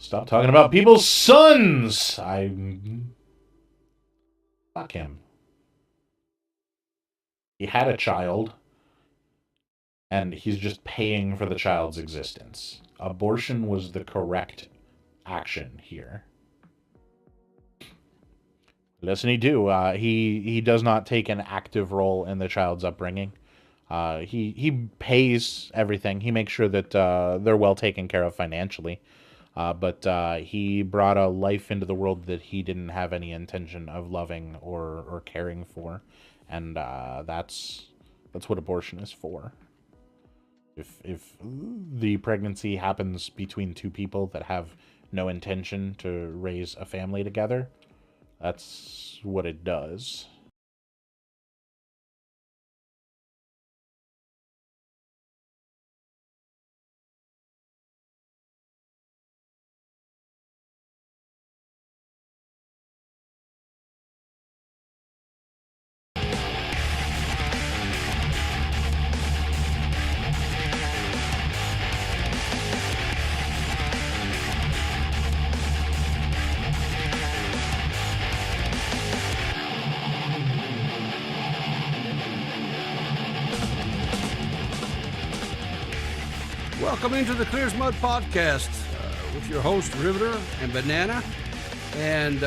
Stop talking about people's sons. Fuck him. He had a child, and he's just paying for the child's existence. Abortion was the correct action here. Listen, he does not take an active role in the child's upbringing. He pays everything. He makes sure that they're well taken care of financially. But he brought a life into the world that he didn't have any intention of loving or caring for, and that's what abortion is for. If the pregnancy happens between two people that have no intention to raise a family together, that's what it does. Welcome into the Clear as Mud podcast with your host Riveter and Banana. And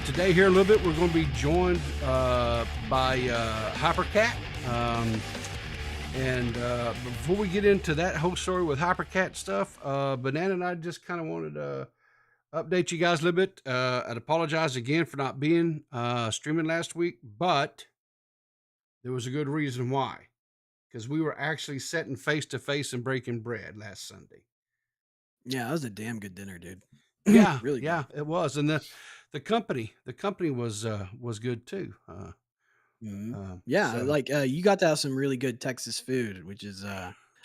today here a little bit, we're going to be joined by HyperCat. And before we get into that whole story with HyperCat stuff, Banana and I just kind of wanted to update you guys a little bit. I'd apologize again for not being streaming last week, but there was a good reason why. Because we were actually sitting face to face and breaking bread last Sunday. Yeah, that was a damn good dinner, dude. Yeah, really good. Yeah, it was, and the company was good too. Yeah, so, like you got to have some really good Texas food, which is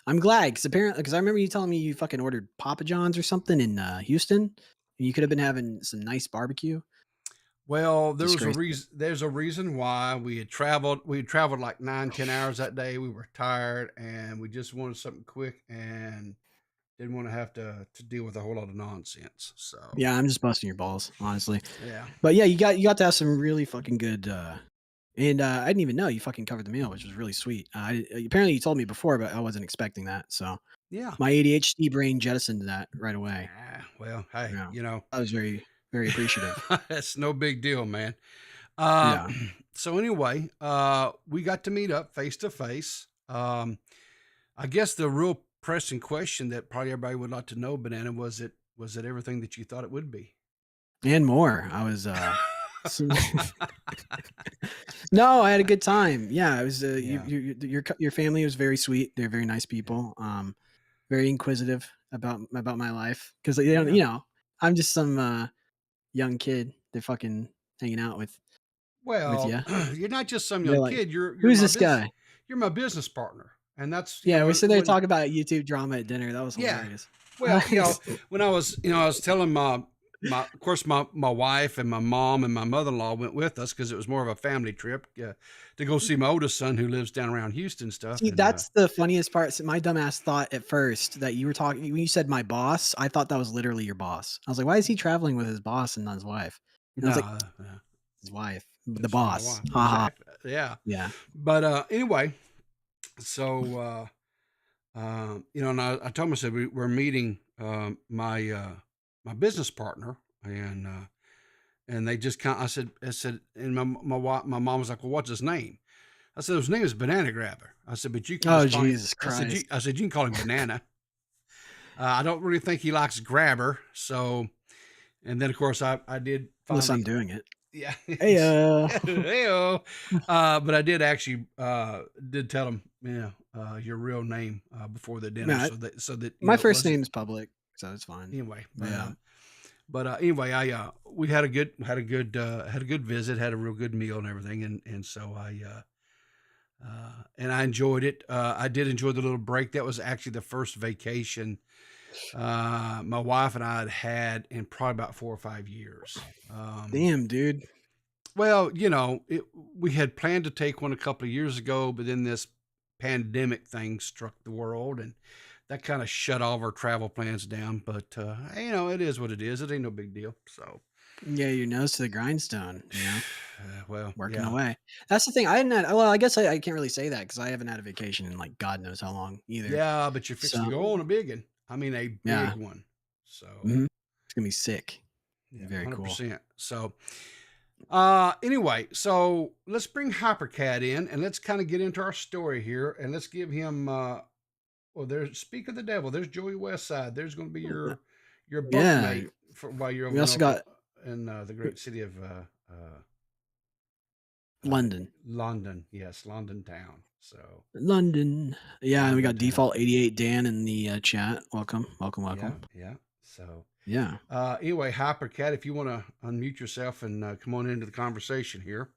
I'm glad because I remember you telling me you fucking ordered Papa John's or something in Houston, and you could have been having some nice barbecue. Well, there's a reason why we had traveled. We had traveled like 9-10 hours that day. We were tired, and we just wanted something quick and didn't want to have to deal with a whole lot of nonsense. So yeah, I'm just busting your balls, honestly. Yeah, but yeah, you got to have some really fucking good. And I didn't even know you fucking covered the meal, which was really sweet. Apparently you told me before, but I wasn't expecting that. So yeah, my ADHD brain jettisoned that right away. Well, hey, I was very, very appreciative. That's no big deal, man. Yeah. So anyway, we got to meet up face to face. I guess the real pressing question that probably everybody would like to know, Banana, was it everything that you thought it would be? And more. I was no, I had a good time. Yeah, it was your family was very sweet. They're very nice people. Very inquisitive about my life because they don't, you know, I'm just some young kid they're fucking hanging out with. Well, with you. You're not just some young kid. You're who's this guy? You're my business partner, and that's we're sitting there talking about YouTube drama at dinner. That was hilarious. Well, when I was telling my of course my wife and my mom and my mother-in-law went with us because it was more of a family trip to go see my oldest son who lives down around Houston stuff. See, that's the funniest part. So my dumbass thought at first that you were talking when you said my boss. I thought that was literally your boss. I was like, why is he traveling with his boss and not his wife? And I was like, his wife, the boss. Haha. Yeah. Yeah. But anyway, so and I told him, I said we're meeting my business partner, and they just I said, and my mom was like, well, what's his name? I said, his name is Banana Grabber. I said, but you can Jesus Christ. I said, you can call him Banana. I don't really think he likes Grabber. So, and then of course I did. Unless I'm doing it. Yeah. Heyo. But I did actually did tell him, your real name before the dinner, so that my first name's public, so it's fine. Anyway, yeah. But anyway, we had a good visit, had a real good meal and everything, and so I enjoyed it. I did enjoy the little break. That was actually the first vacation my wife and I had in probably about 4 or 5 years. Damn, dude. Well, we had planned to take one a couple of years ago, but then this pandemic thing struck the world, and that kind of shut all of our travel plans down. But you know, it is what it is. It ain't no big deal. So Yeah, your nose to the grindstone, you know, well, working yeah, away. That's the thing. I hadn't had, well, I guess I can't really say that because I haven't had a vacation in like God knows how long either. yeah, but you're fixing to So go on a big one. I mean, a yeah, big one. So it's gonna be sick. yeah, Very cool. 100%. So anyway, so let's bring HyperCat in and let's kind of get into our story here and let's give him well, there's speak of the devil. There's Joey Westside. There's going to be your Yeah, bunkmate for while you're we over also got in the great city of London. London. Yes, London town. So London. Yeah, and we London got town. default 88 Dan in the chat. Welcome. Yeah. So Yeah. anyway, HyperCat, if you want to unmute yourself and come on into the conversation here,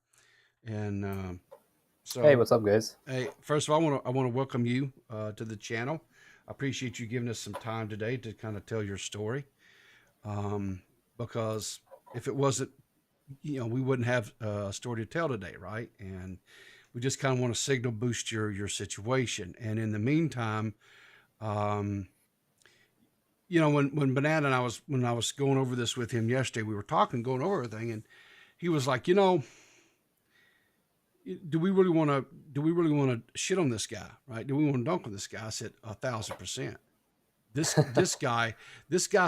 and so Hey, what's up, guys? hey, first of all, I want to welcome you to the channel. I appreciate you giving us some time today to kind of tell your story, because if it wasn't, you know, we wouldn't have a story to tell today, right? And we just kind of want to signal boost your situation. And in the meantime, you know, when Banana and I was going over this with him yesterday, we were talking, going over everything, and he was like, you know, do we really want to shit on this guy, right? Do we want to dunk on this guy? I said 1,000%. This guy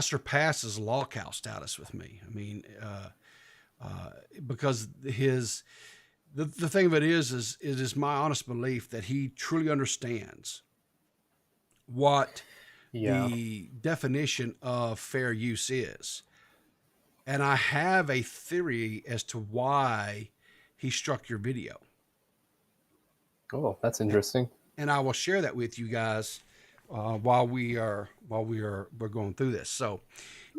surpasses law cow status with me. I mean, because the thing of it is it is my honest belief that he truly understands what the definition of fair use is. And I have a theory as to why he struck your video. Oh, that's interesting. And I will share that with you guys while we're going through this. So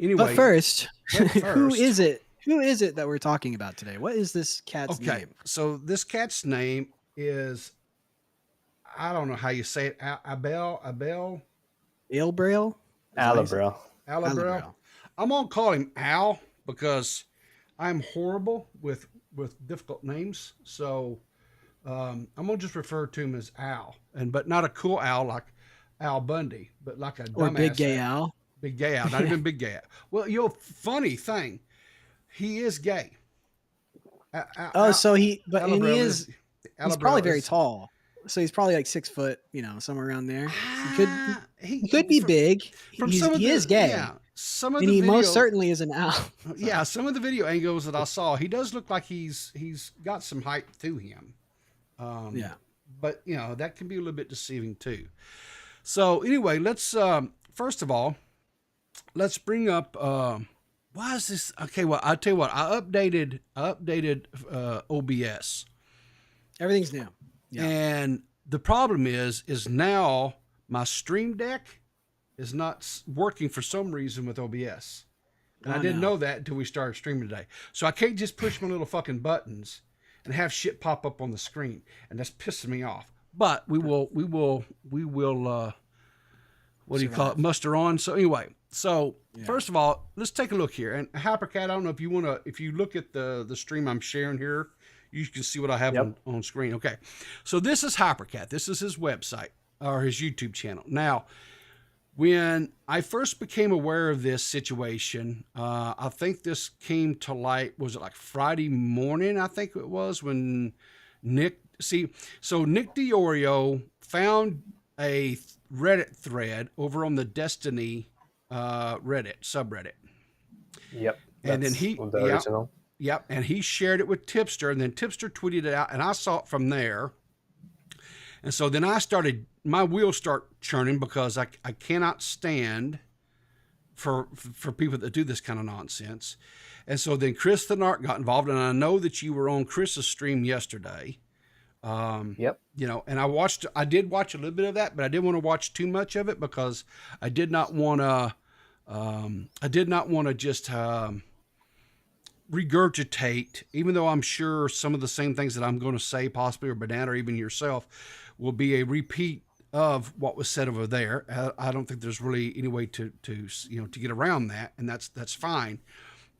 anyway, But first, who is it? Who is it that we're talking about today? What is this cat's name? So this cat's name is, I don't know how you say it. Alebrelle. Alebrelle. I'm gonna call him Al because I'm horrible with difficult names. So I'm gonna just refer to him as Al, but not a cool Al like Al Bundy, but like a Or dumbass Big Gay Al. Big Gay Al, not even Big Gay Al. Well, you know, funny thing, he is gay. So he's probably very is tall. So he's probably like 6 foot, you know, somewhere around there. He could be big. He is gay. Yeah, some of and the he video, most certainly is an Al. Yeah, some of the video angles that I saw, he does look like he's got some height to him. Yeah. But you know, that can be a little bit deceiving too. So anyway, let's first of all, let's bring up why is this okay? Well, I'll tell you what, I updated OBS. Everything's new. Yeah. And the problem is now my Stream Deck is not working for some reason with OBS. And I didn't know that until we started streaming today. So I can't just push my little fucking buttons and have shit pop up on the screen. And that's pissing me off. But we will what do you call it? Muster on. So anyway, first of all, let's take a look here. And HyperCat, I don't know if you want to, if you look at the stream I'm sharing here, you can see what I have on screen. Okay. So this is HyperCat. This is his website or his YouTube channel. Now, when I first became aware of this situation, I think this came to light, was it like Friday morning? I think it was when Nick DiOrio found a Reddit thread over on the Destiny Reddit subreddit. Yep. And then original. Yep. And he shared it with Tipster, and then Tipster tweeted it out, and I saw it from there. And so then my wheels start churning because I cannot stand for people that do this kind of nonsense. And so then Chris the Narc got involved, and I know that you were on Chris's stream yesterday. Yep. You know, and I did watch a little bit of that, but I didn't want to watch too much of it because I did not want to just regurgitate, even though I'm sure some of the same things that I'm going to say, possibly, or Banana, or even yourself, will be a repeat of what was said over there. I don't think there's really any way to get around that, and that's fine.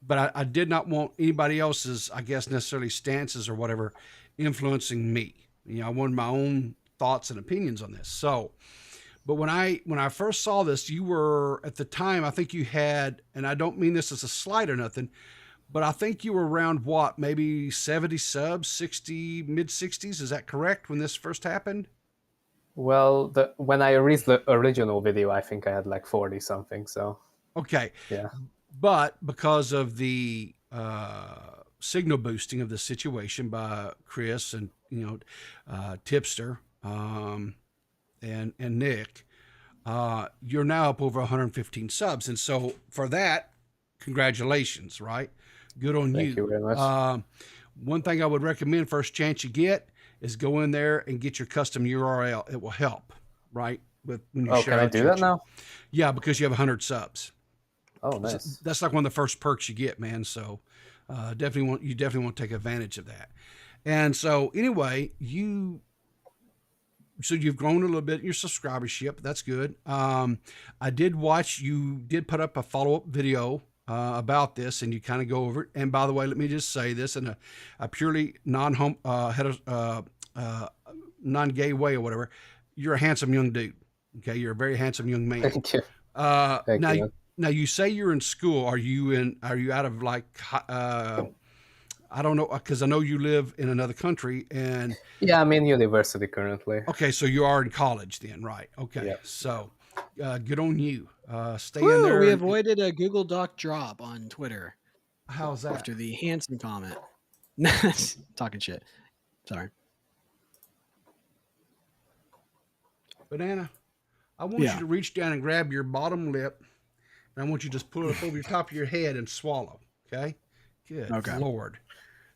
But I did not want anybody else's, I guess, necessarily stances or whatever influencing me. You know, I wanted my own thoughts and opinions on this. So, But when I first saw this, you were at the time, I think you had, and I don't mean this as a slight or nothing, but I think you were around what, maybe 70 subs, 60, mid 60s. Is that correct when this first happened? Well, when I released the original video, I think I had like 40 something. So okay, yeah. But because of the signal boosting of the situation by Chris and Tipster and Nick, you're now up over 115 subs, and so for that, congratulations, right? Good on you. Thank you very much. One thing I would recommend, first chance you get, is go in there and get your custom URL. It will help, right? When you share can I do that now? Yeah, because you have 100 subs. Oh, nice. That's like one of the first perks you get, man. So definitely want to take advantage of that. And so anyway, you've grown a little bit in your subscribership. That's good. I did watch, you did put up a follow-up video about this, and you kind of go over it. And by the way, let me just say this in a purely non-gay way or whatever. You're a handsome young dude. Okay, you're a very handsome young man. Thank you. Thank you. Now you say you're in school. Are you out of like I don't know, because I know you live in another country, and yeah, I'm in university currently. Okay, so you are in college then, right? Okay, yep. So good on you. Stay Woo, in there. We avoided a Google Doc drop on Twitter. How's that? After the handsome comment. Talking shit. Sorry. Banana, I want you to reach down and grab your bottom lip, and I want you to just pull it up over the top of your head and swallow. Okay? Good Lord.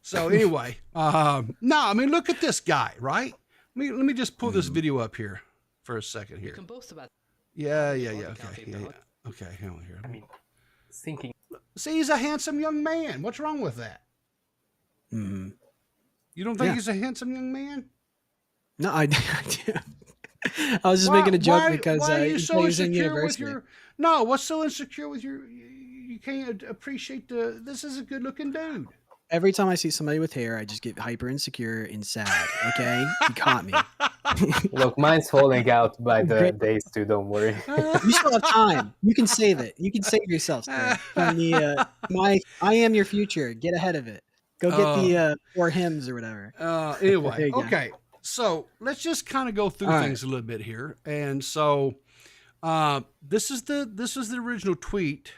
So anyway, no, I mean, look at this guy, right? Let me just pull this video up here for a second here. You can boast about Yeah. Okay, hang on here. I mean, thinking. See, he's a handsome young man. What's wrong with that? Mm-hmm. You don't think he's a handsome young man? No, I do. I was just making a joke because why are you so insecure with your? No, what's so insecure with your? You can't appreciate this is a good looking dude. Every time I see somebody with hair, I just get hyper insecure and sad. Okay, you caught me. Look, mine's falling out by the days too. Don't worry. You still have time. You can save it. You can save yourself. Find the I am your future. Get ahead of it. Go get the 4 hymns or whatever. Anyway, okay. So let's just kind of go through things a little bit here. And so this is the original tweet.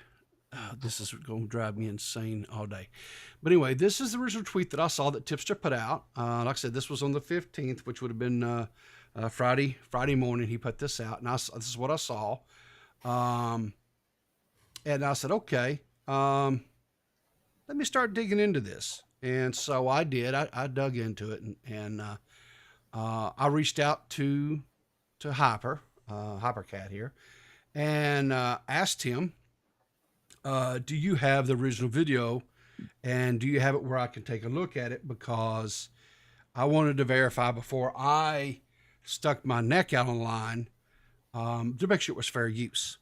This is going to drive me insane all day. But anyway, this is the original tweet that I saw that Tipster put out. Like I said, this was on the 15th, which would have been Friday morning. He put this out, and this is what I saw. And I said, okay, let me start digging into this. And so I did. I dug into it, and I reached out to HyperCat here, and asked him, do you have the original video, and do you have it where I can take a look at it? Because I wanted to verify before I stuck my neck out on the line to make sure it was fair use.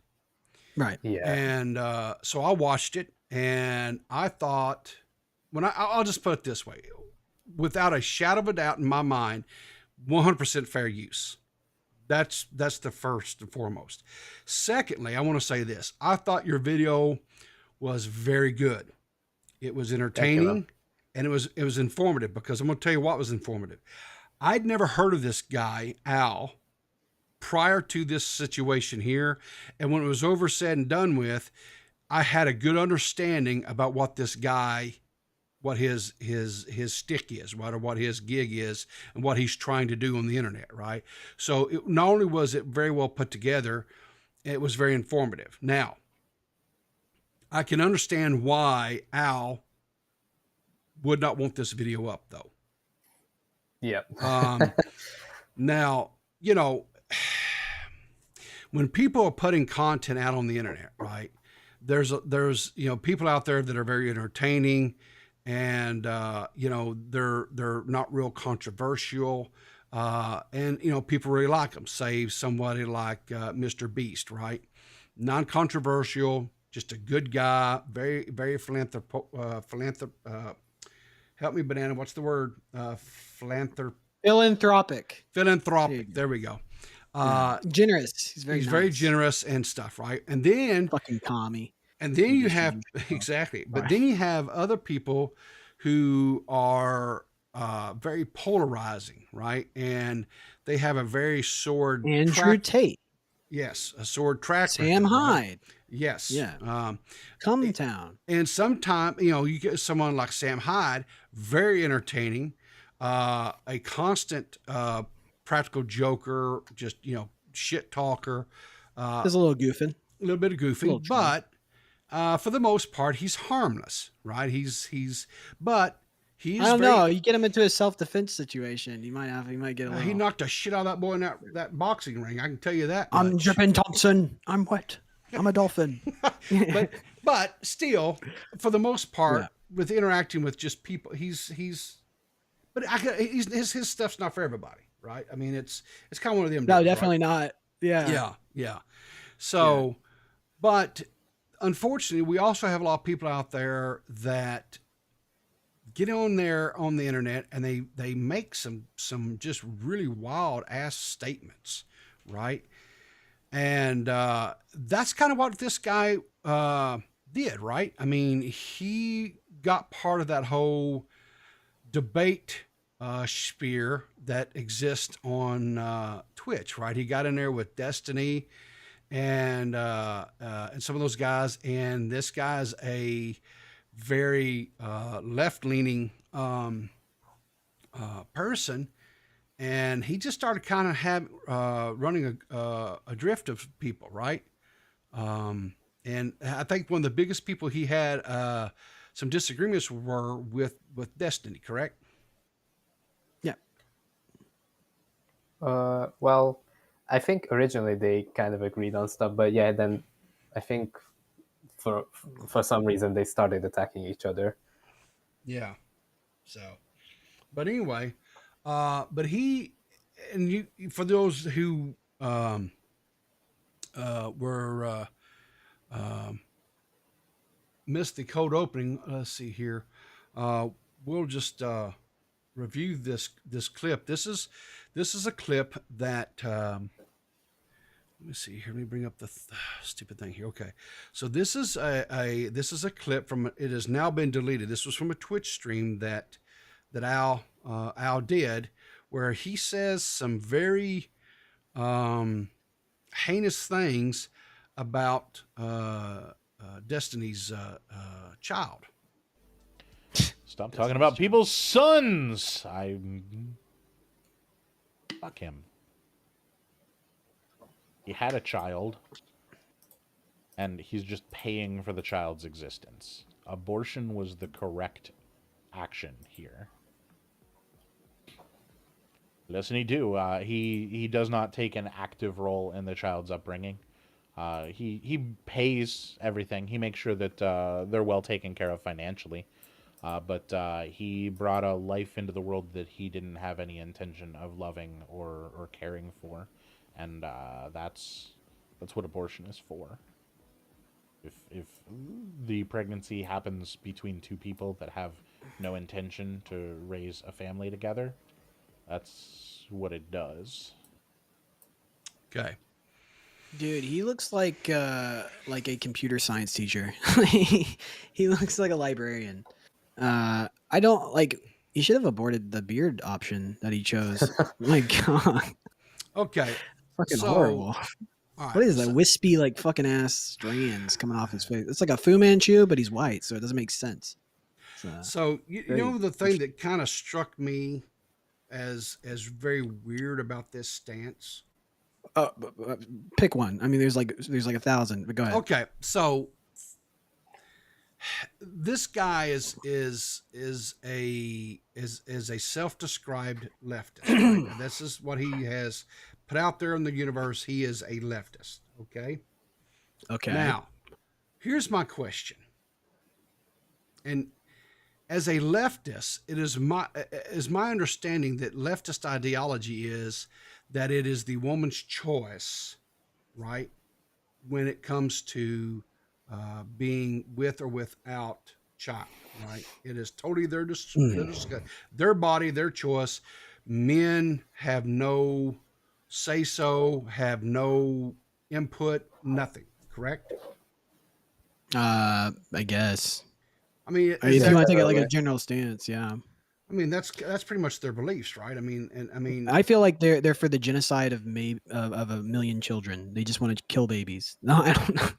Right. Yeah. And so I watched it, and I thought, I'll just put it this way, without a shadow of a doubt in my mind, 100% fair use. That's the first and foremost. Secondly, I want to say this. I thought your video was very good. It was entertaining, and it was informative, because I'm going to tell you what was informative. I'd never heard of this guy, Al, prior to this situation here. And when it was over, said and done with, I had a good understanding about what this guy, what his stick is, right, or what his gig is, and what he's trying to do on the internet, right? So not only was it very well put together, it was very informative. Now, I can understand why Al would not want this video up, though. Yeah. Now, when people are putting content out on the internet, right, there's people out there that are very entertaining, and they're not real controversial, and people really like them. Say somebody like Mr. Beast, right? Non-controversial, just a good guy, very very philanthropic. Help me, Banana. What's the word? Philanthropic. Philanthropic. There we go. Generous. He's very he's nice. very generous and stuff, right? And then Fucking commie. you have exactly, but then you have other people who are very polarizing, right? And they have a very sword Andrew Tate. Yes, a sword track Sam record, right? Hyde. Yes. Yeah. Come town. And sometimes, you get someone like Sam Hyde, very entertaining, a constant practical joker, just, shit talker. There's a little goofing. A little bit of goofing, but for the most part, he's harmless, right? But he's. I don't know. You get him into a self-defense situation, he might get a little. He knocked the shit out of that boy in that boxing ring. I can tell you that. I'm Drippin' Thompson. I'm wet. I'm a dolphin. but still, for the most part, with interacting with just people, his stuff's not for everybody, right? I mean, it's kind of one of them. No, definitely not. Yeah. So, but unfortunately, we also have a lot of people out there that get on there on the internet and they make some just really wild ass statements, right? And that's kind of what this guy did, right? I mean, he got part of that whole debate sphere that exists on Twitch, right? He got in there with Destiny and some of those guys, and this guy's a very left-leaning person, and he just started kind of running a drift of people, right? And I think one of the biggest people he had some disagreements were with Destiny, correct? Yeah. Well, I think originally they kind of agreed on stuff, but yeah, then I think for some reason they started attacking each other. Yeah. So, but anyway, but he, and you, for those who were missed the cold opening, let's see here. We'll just review this clip. This is a clip that let me see here. Let me bring up the stupid thing here. Okay, so this is a clip from. It has now been deleted. This was from a Twitch stream that Al did, where he says some very heinous things about Destiny's child. Stop talking about people's sons. Fuck him. He had a child, and he's just paying for the child's existence. Abortion was the correct action here. Listen, he does not take an active role in the child's upbringing. He pays everything. He makes sure that they're well taken care of financially. But he brought a life into the world that he didn't have any intention of loving or caring for. And that's what abortion is for. If the pregnancy happens between two people that have no intention to raise a family together, that's what it does. Okay. Dude, he looks like a computer science teacher. He looks like a librarian. I don't like. He should have aborted the beard option that he chose. My God. Okay. Fucking horrible. Right, what is that wispy fucking ass strands coming off his face? It's like a Fu Manchu, but he's white, so it doesn't make sense. So you know the thing that kind of struck me as very weird about this stance. Pick one. I mean, there's like 1,000. But go ahead. Okay, so this guy is a self-described leftist. Right? This is what he has put out there in the universe. He is a leftist. Okay. Now, here's my question. And as a leftist, it is my understanding that leftist ideology is that it is the woman's choice, right? When it comes to being with or without child, right? It is totally their body, their choice. Men have no say so, have no input, nothing. Correct? I guess. I mean, I mean, is if you that? want to take it like a Definitely. general stance, yeah. I mean, that's pretty much their beliefs, right? I mean, and I mean, I feel like they're for the genocide of of a million children. They just want to kill babies. No, I don't know.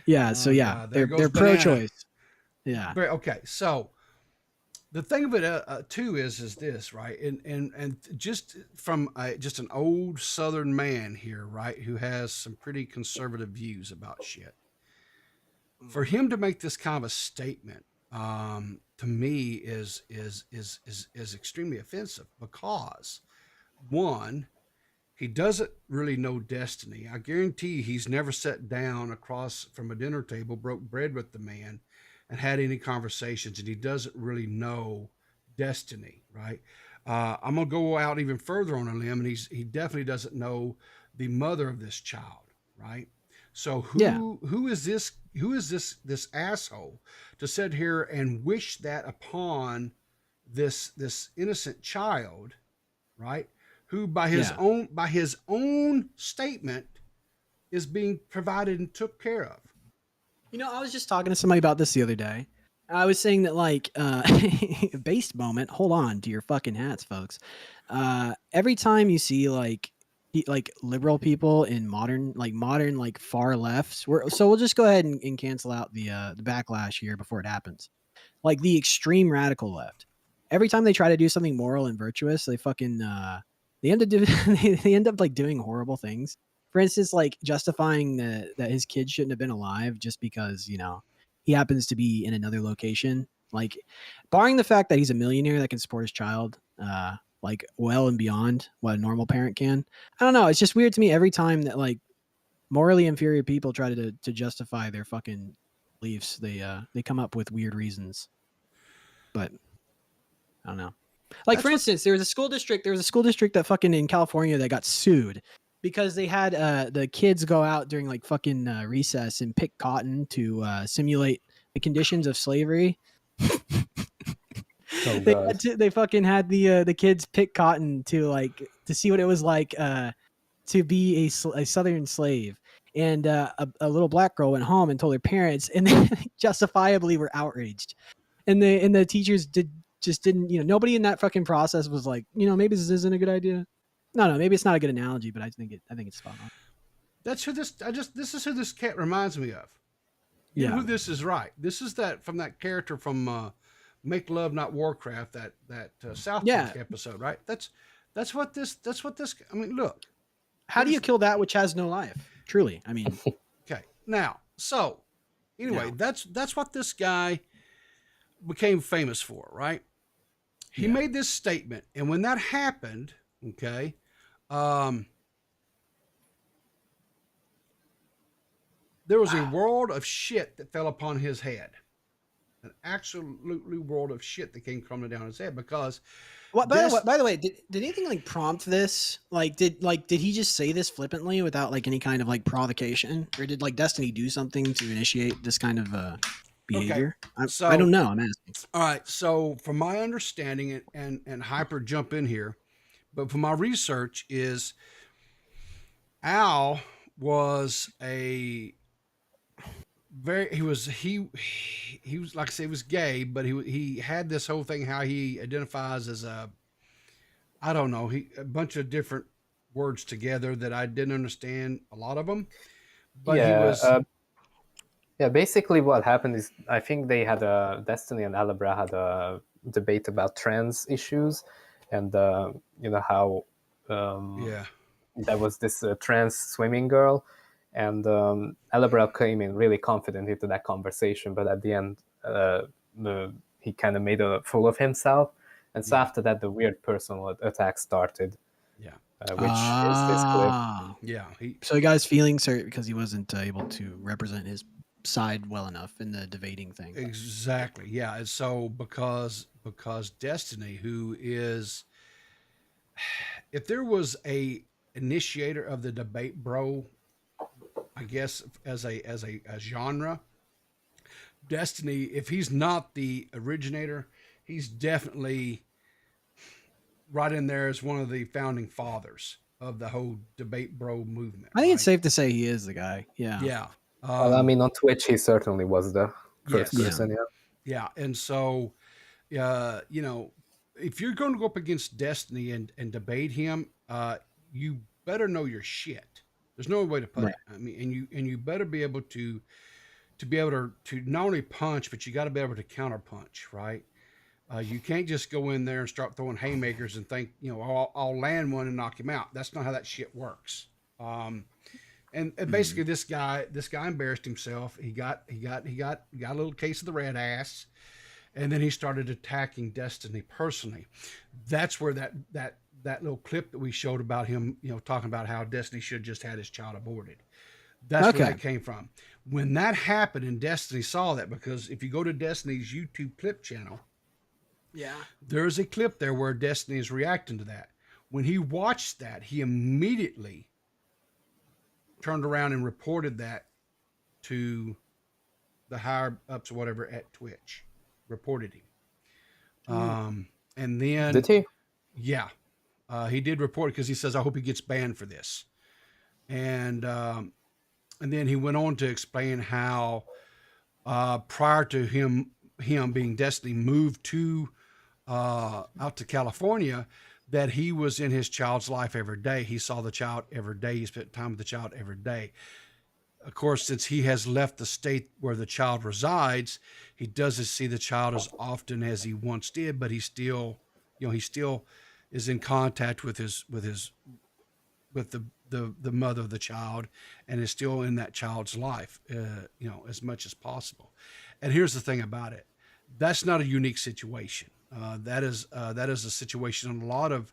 Yeah, so oh yeah, god, there goes they're banana. pro-choice. Yeah, Okay, so the thing of it too is this, right? And just from just an old Southern man here, right, who has some pretty conservative views about shit. For him to make this kind of a statement, to me is extremely offensive because one, he doesn't really know destiny. I guarantee he's never sat down across from a dinner table, broke bread with the man, and had any conversations, and he doesn't really know destiny, right? I'm gonna go out even further on a limb, and he definitely doesn't know the mother of this child, right? So yeah. who is this? Who is this asshole to sit here and wish that upon this innocent child, right? Who Yeah. by his own statement is being provided and took care of. You know, I was just talking to somebody about this the other day. I was saying that like based moment, hold on to your fucking hats, folks. Every time you see like like liberal people in modern like far lefts, so we'll just go ahead and cancel out the backlash here before it happens. Like the extreme radical left. Every time they try to do something moral and virtuous, they fucking they end up they end up like doing horrible things. For instance, like justifying that his kid shouldn't have been alive just because he happens to be in another location. Like, barring the fact that he's a millionaire that can support his child, like well and beyond what a normal parent can. I don't know. It's just weird to me every time that like morally inferior people try to justify their fucking beliefs. They come up with weird reasons, but I don't know. Like That's for what. instance, there was a school district. There was a school district that fucking in California that got sued because they had the kids go out during like fucking recess and pick cotton to simulate the conditions of slavery. Oh god. They fucking had the kids pick cotton to see what it was like to be a southern slave. And a little black girl went home and told her parents, and they justifiably were outraged. And the teachers didn't, nobody in that fucking process was like, maybe this isn't a good idea. No, maybe it's not a good analogy, but I think it's spot on. That's who this. This is who this cat reminds me of. You know Yeah. who this is, right? This is that from that character from Make Love Not Warcraft, that South Yeah. Park episode, right? That's what this. That's what this. I mean, look. How do you kill that which has no life? Truly. I mean, Okay. Now, so anyway, yeah. that's what this guy became famous for, right? He Yeah. made this statement, and when that happened, okay, um, there was a world of shit that fell upon his head, an absolutely world of shit that came crumbling down his head because What this. by the way, did anything like prompt this? Did he just say this flippantly without like any kind of like provocation, or did like Destiny do something to initiate this kind of behavior? I So don't know. I'm asking. all right, so from my understanding, and Hyper jump in here, but from my research is Al was a very he was like I say he was gay, but he had this whole thing how he identifies as a I don't know a bunch of different words together that I didn't understand a lot of them, but he Yeah. was Yeah. Basically, what happened is I think they had a Destiny and Alabra had a debate about trans issues, and how yeah there was this trans swimming girl, and Alebrelle came in really confident into that conversation, but at the end, he kind of made a fool of himself, and so Yeah. after that, the weird personal attack started, yeah which is this clip. yeah So he got his feelings hurt because he wasn't able to represent his side well enough in the debating thing. exactly yeah and so because Destiny who is if there was a initiator of the debate bro I guess as a genre Destiny if he's not the originator he's definitely right in there as one of the founding fathers of the whole debate bro movement. I think it's right? safe to say he is the guy. Yeah. Yeah. Well, I mean, on Twitch, he certainly was the first Yes. person. Yeah. Yeah. And so, you know, if you're going to go up against Destiny and debate him, you better know your shit. There's no way to put Right. it. I mean, and you better be able to be able to not only punch, but you got to be able to counter punch, right? You can't just go in there and start throwing haymakers and think, you know, I'll land one and knock him out. That's not how that shit works. And basically, this guy embarrassed himself. He got a little case of the red ass, and then he started attacking Destiny personally. That's where that little clip that we showed about him, you know, talking about how Destiny should just had his child aborted. That's where that came from. When that happened and Destiny saw that, because if you go to Destiny's YouTube clip channel, Yeah. there's a clip there where Destiny is reacting to that. When he watched that, he immediately turned around and reported that to the higher ups or whatever at Twitch. Reported him. And then Did he? Yeah. He did report it because he says, I hope he gets banned for this. And then he went on to explain how prior to him being Destiny moved to out to California, that he was in his child's life every day. He saw the child every day. He spent time with the child every day. Of course, since he has left the state where the child resides, he doesn't see the child as often as he once did, but he still, you know, he still is in contact with the mother of the child and is still in that child's life, you know, as much as possible. And here's the thing about it. That's not a unique situation. That is a situation in a lot of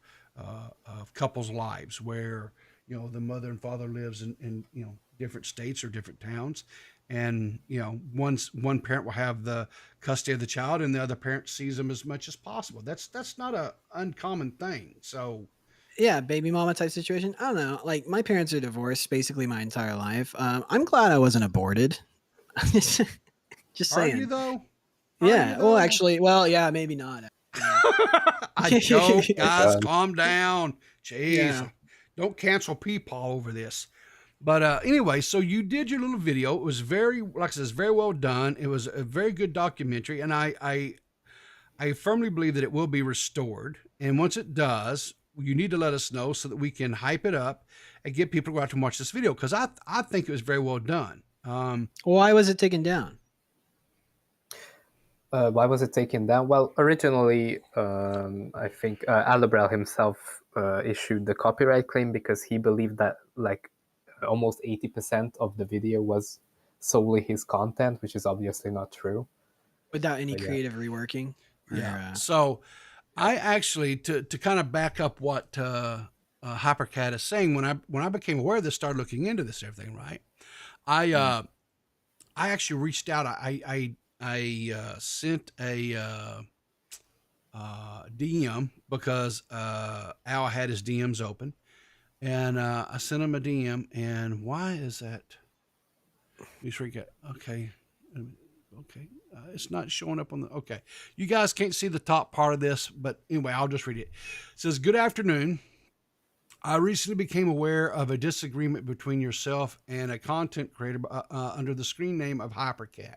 couples' lives where, you know, the mother and father lives in you know, different states or different towns. And, you know, one parent will have the custody of the child and the other parent sees them as much as possible. That's not a uncommon thing. So, Yeah, baby mama type situation. I don't know. Like my parents are divorced basically my entire life. I'm glad I wasn't aborted. Just are saying. you though? Yeah. Well, actually, well, yeah, maybe not. I don't, guys, calm down. Jeez. Yeah. Don't cancel Peepaw over this. But anyway, so you did your little video. It was very, like I said, very well done. It was a very good documentary, and I firmly believe that it will be restored. And once it does, you need to let us know so that we can hype it up and get people to go out and watch this video, because I think it was very well done. Why was it taken down? Why was it taken down? Well, originally, I think Alebrelle himself issued the copyright claim because he believed that like almost 80% of the video was solely his content, which is obviously not true. Without any creative reworking? Yeah. So I actually, to kind of back up what HyperCat is saying, when I became aware of this, started looking into this and everything, right? I actually reached out. I sent a DM because Al had his DMs open, and I sent him a DM. And why is that? Okay, it's not showing up on the. Okay, you guys can't see the top part of this, but anyway, I'll just read it. It says, "Good afternoon. I recently became aware of a disagreement between yourself and a content creator under the screen name of HyperCat.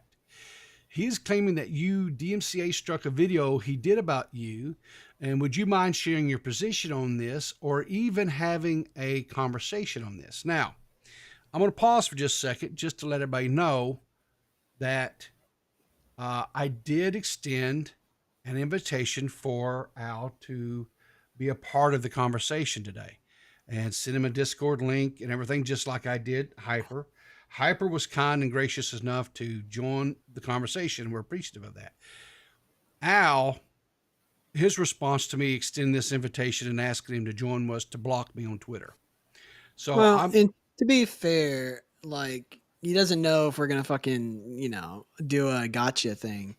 He's claiming that you DMCA struck a video he did about you, and would you mind sharing your position on this or even having a conversation on this?" Now, I'm going to pause for just a second just to let everybody know that I did extend an invitation for Al to be a part of the conversation today and send him a Discord link and everything, just like I did Hyper. Hyper was kind and gracious enough to join the conversation. We're appreciative of that. Al, his response to me extending this invitation and asking him to join was to block me on Twitter. So, well, and to be fair, like he doesn't know if we're gonna fucking, you know, do a gotcha thing.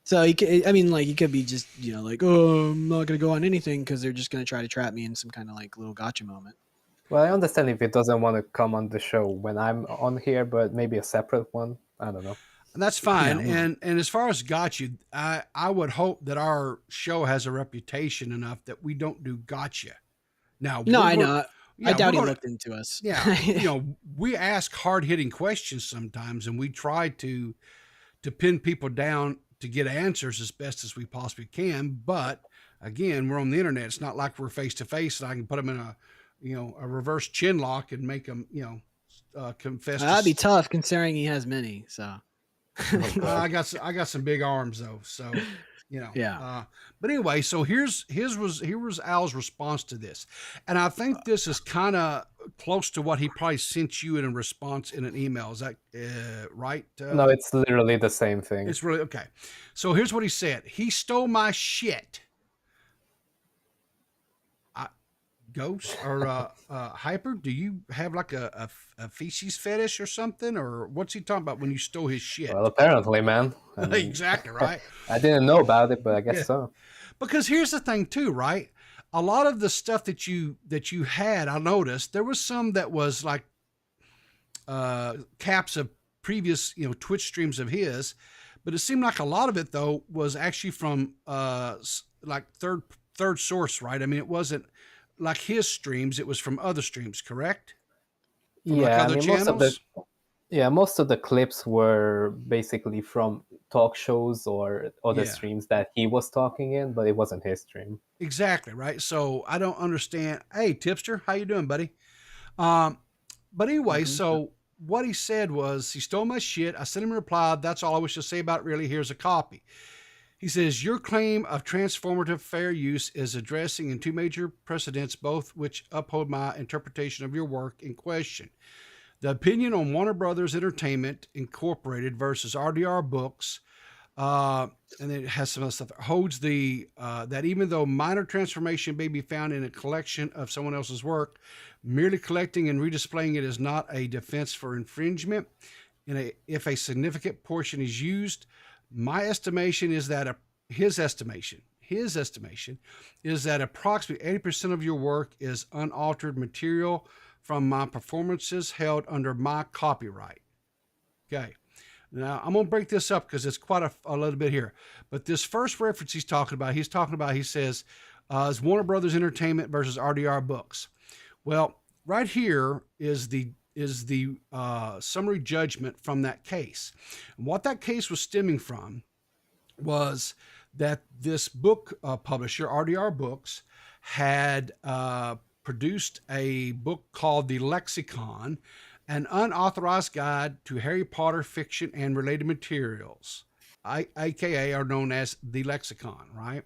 So he could, I mean, like he could be just, you know, like, oh, I'm not gonna go on anything because they're just gonna try to trap me in some kind of like little gotcha moment. Well, I understand if it doesn't want to come on the show when I'm on here, but maybe a separate one. I don't know. And that's fine. Yeah. And as far as gotcha, I would hope that our show has a reputation enough that we don't do gotcha. Now, No, I know. I doubt he gonna, looked into us. yeah, you know, we ask hard-hitting questions sometimes, and we try to pin people down to get answers as best as we possibly can. But again, we're on the internet. It's not like we're face to face, and I can put them in a, you know, a reverse chin lock and make them, you know, confess. That'd be tough considering he has many. So I got some big arms though, so you know. yeah. But anyway, so here was Al's response to this, and I think this is kind of close to what he probably sent you in a response in an email. Is that right? No, it's literally the same thing. It's really okay. So here's what he said: he stole my shit. Ghost or Hyper, do you have like a feces fetish or something, or what's he talking about when you stole his shit? Well, apparently, man. I mean, exactly right. I didn't know about it, but I guess so. Because here's the thing too, right? A lot of the stuff that you had, I noticed there was some that was like caps of previous, you know, Twitch streams of his, but it seemed like a lot of it though was actually from like third source, right? I mean, it wasn't like his streams, it was from other streams, correct? From Yeah, like other I mean, channels? most of the clips were basically from talk shows or other Yeah. streams that he was talking in, but it wasn't his stream. Exactly, right? So I don't understand. Hey, Tipster, how you doing, buddy? But anyway, so what he said was he stole my shit. I sent him a reply. That's all I wish to say about it, really. Here's a copy. He says, your claim of transformative fair use is addressing in two major precedents, both which uphold my interpretation of your work in question. The opinion on Warner Brothers Entertainment Incorporated versus RDR Books, and it has some other stuff, holds the that even though minor transformation may be found in a collection of someone else's work, merely collecting and redisplaying it is not a defense for infringement. If a significant portion is used, my estimation is that his estimation is that approximately 80% of your work is unaltered material from my performances held under my copyright. Okay. Now I'm going to break this up because it's quite a little bit here. But this first reference he says, is Warner Brothers Entertainment versus RDR Books. Well, right here is the summary judgment from that case. And what that case was stemming from was that this book publisher, RDR Books, had produced a book called The Lexicon, an unauthorized guide to Harry Potter fiction and related materials, aka are known as The Lexicon, right?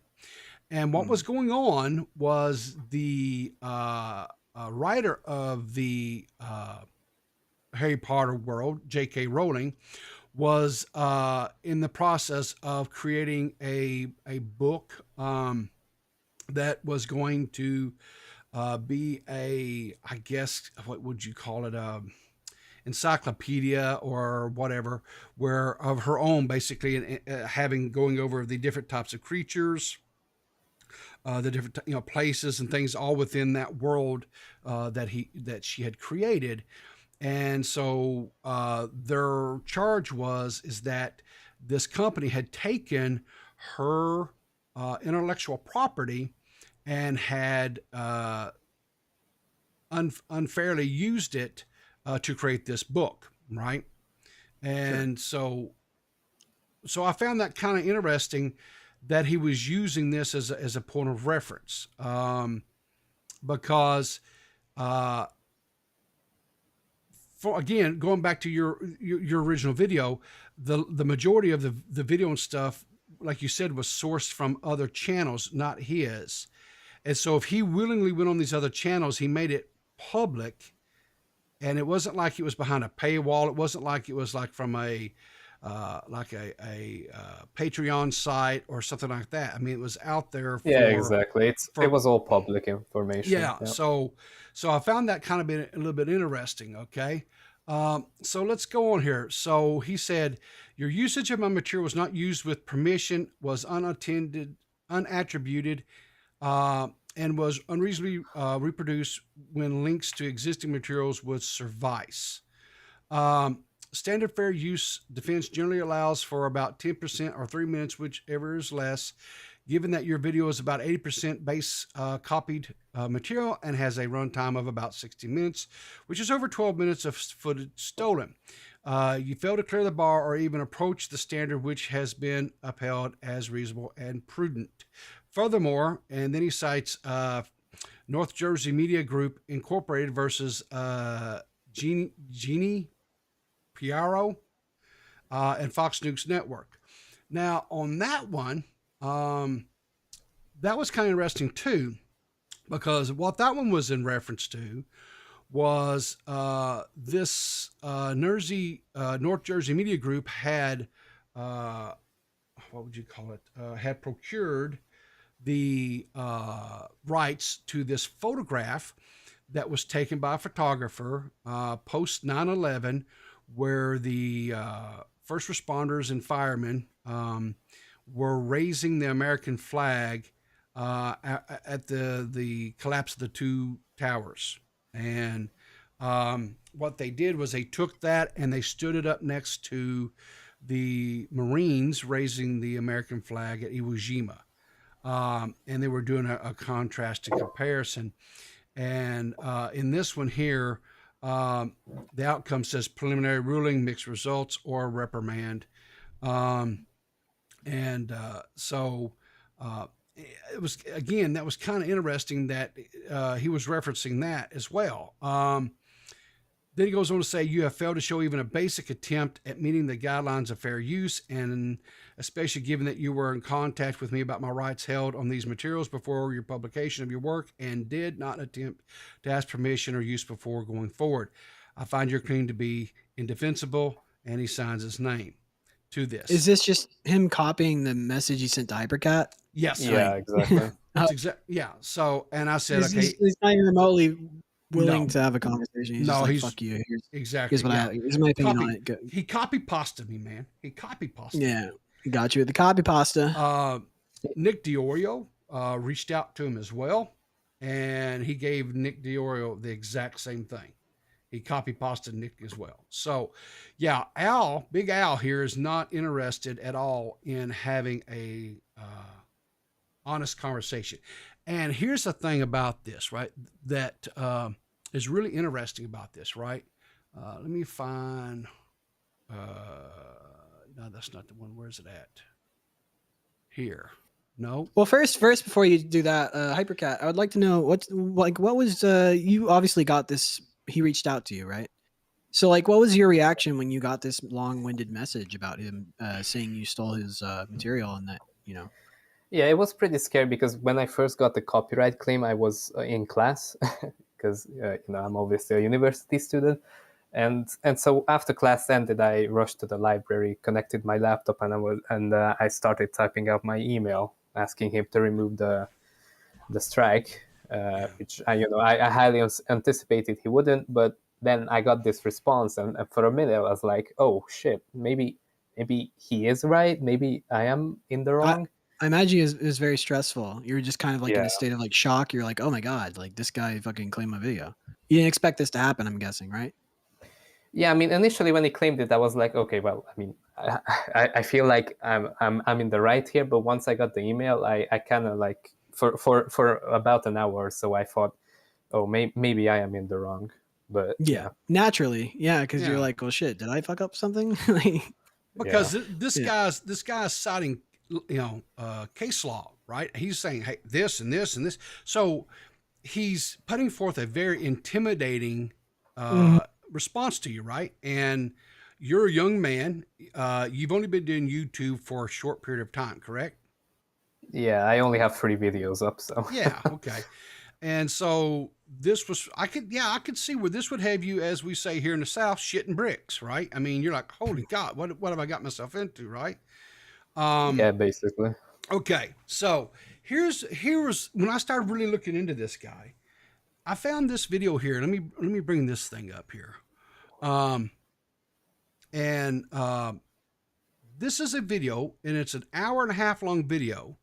And what was going on was the writer of the Harry Potter world, J.K. Rowling, was in the process of creating a book that was going to be I guess, what would you call it? Encyclopedia or whatever, where of her own, basically, and going over the different types of creatures, the different places and things, all within that world that she had created. And so their charge is that this company had taken her intellectual property and had unfairly used it to create this book, right? And so I found that kind of interesting that he was using this as a point of reference, because again, going back to your original video, the majority of the video and stuff, like you said, was sourced from other channels, not his. And so if he willingly went on these other channels, he made it public, and it wasn't like it was behind a paywall. It wasn't like it was like from a Patreon site or something like that. I mean, it was out there. Exactly. It was all public information. Yeah. So I found that kind of been a little bit interesting. Okay. So let's go on here. So he said, your usage of my material was not used with permission, was unattended, unattributed, and was unreasonably reproduced when links to existing materials would suffice. Standard fair use defense generally allows for about 10% or 3 minutes, whichever is less, Given that your video is about 80% base copied material and has a runtime of about 60 minutes, which is over 12 minutes of footage stolen. You fail to clear the bar or even approach the standard which has been upheld as reasonable and prudent. Furthermore, and then he cites North Jersey Media Group Incorporated versus Jeannie Piaro and Fox News Network. Now, on that one, that was kind of interesting too, because what that one was in reference to was this North Jersey Media Group had, what would you call it, had procured the rights to this photograph that was taken by a photographer post 9/11, where the first responders and firemen were raising the American flag at the collapse of the two towers. And what they did was they took that and they stood it up next to the Marines raising the American flag at Iwo Jima. And they were doing a contrasted comparison. And in this one here, the outcome says preliminary ruling, mixed results, or reprimand. So it was, again, that was kind of interesting that he was referencing that as well. Then he goes on to say, you have failed to show even a basic attempt at meeting the guidelines of fair use, and especially given that you were in contact with me about my rights held on these materials before your publication of your work and did not attempt to ask permission or use before going forward. I find your claim to be indefensible, and he signs his name to this. Is this just him copying the message he sent to HyperCat? Yes. Yeah, exactly. Yeah. So, and I said, okay. He's not even remotely willing to have a conversation. He's just like, fuck you. Exactly. Here's my opinion on it. He copy pasted me, man. He copy pasted me. Yeah. He got you with the copy pasta. Nick DiOrio reached out to him as well, and he gave Nick DiOrio the exact same thing. He copy pasted Nick as well. So, yeah, Big Al here is not interested at all in having a honest conversation. And here's the thing about this, right? That is really interesting about this, right? Let me find. No, that's not the one. Where's it at? Here. No. Well, first, before you do that, HyperCat, I would like to know what was you obviously got this. He reached out to you, right? So, what was your reaction when you got this long-winded message about him saying you stole his material and that, Yeah, it was pretty scary because when I first got the copyright claim, I was in class because I'm obviously a university student, and so after class ended, I rushed to the library, connected my laptop, and I started typing out my email asking him to remove the strike, which I highly anticipated he wouldn't, but then I got this response, and for a minute I was like, oh shit, maybe he is right, maybe I am in the wrong. I imagine it was very stressful. You were just kind of in a state of shock. You're like, oh my God, this guy fucking claimed my video. You didn't expect this to happen, I'm guessing, right? Yeah, I mean, initially when he claimed it, I was like, okay, well, I mean, I feel like I'm in the right here. But once I got the email, I kind of for about an hour or so, I thought, oh, maybe I am in the wrong. But yeah, naturally, yeah, because you're like, well, shit, did I fuck up something? Because this guy's citing case law, right? He's saying, hey, this and this and this. So he's putting forth a very intimidating response to you, right? And you're a young man. You've only been doing YouTube for a short period of time, correct? Yeah, I only have 3 videos up, so. Yeah, okay. And so this was, I could see where this would have you, as we say here in the South, shitting bricks, right? I mean, you're like, holy God, what have I got myself into, right? Yeah, basically. Okay, so here was when I started really looking into this guy. I found this video here. Let me bring this thing up here. This is a video, and it's an hour and a half long video.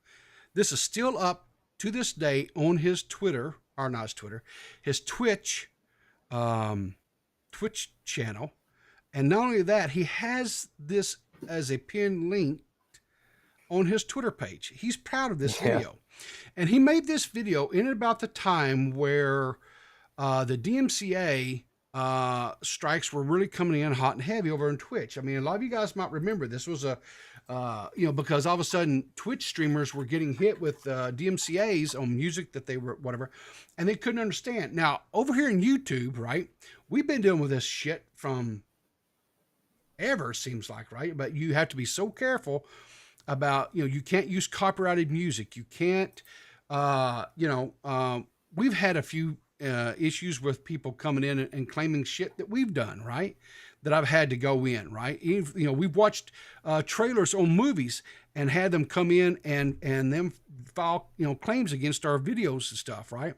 This is still up to this day on his Twitter, or not his Twitter, his Twitch channel. And not only that, he has this as a pinned link on his Twitter page. He's proud of this video. And he made this video in about the time where the DMCA strikes were really coming in hot and heavy over on Twitch. I mean, a lot of you guys might remember this was a, because all of a sudden Twitch streamers were getting hit with DMCAs on music that they were whatever, and they couldn't understand. Now, over here in YouTube, right, we've been dealing with this shit from ever, seems like, right? But you have to be so careful about, you can't use copyrighted music. You can't, we've had a few issues with people coming in and claiming shit that we've done, right? That I've had to go in, right? We've watched trailers on movies and had them come in and them file, claims against our videos and stuff, right?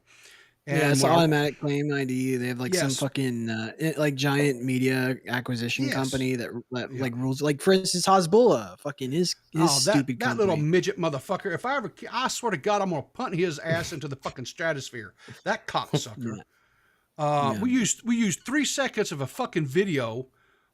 And it's automatic claim ID. They have like some fucking like giant media acquisition company that like rules. Like for instance, Hasbulla, fucking his stupid that little midget motherfucker. If I swear to God, I'm gonna punt his ass into the fucking stratosphere. That cocksucker. We used 3 seconds of a fucking video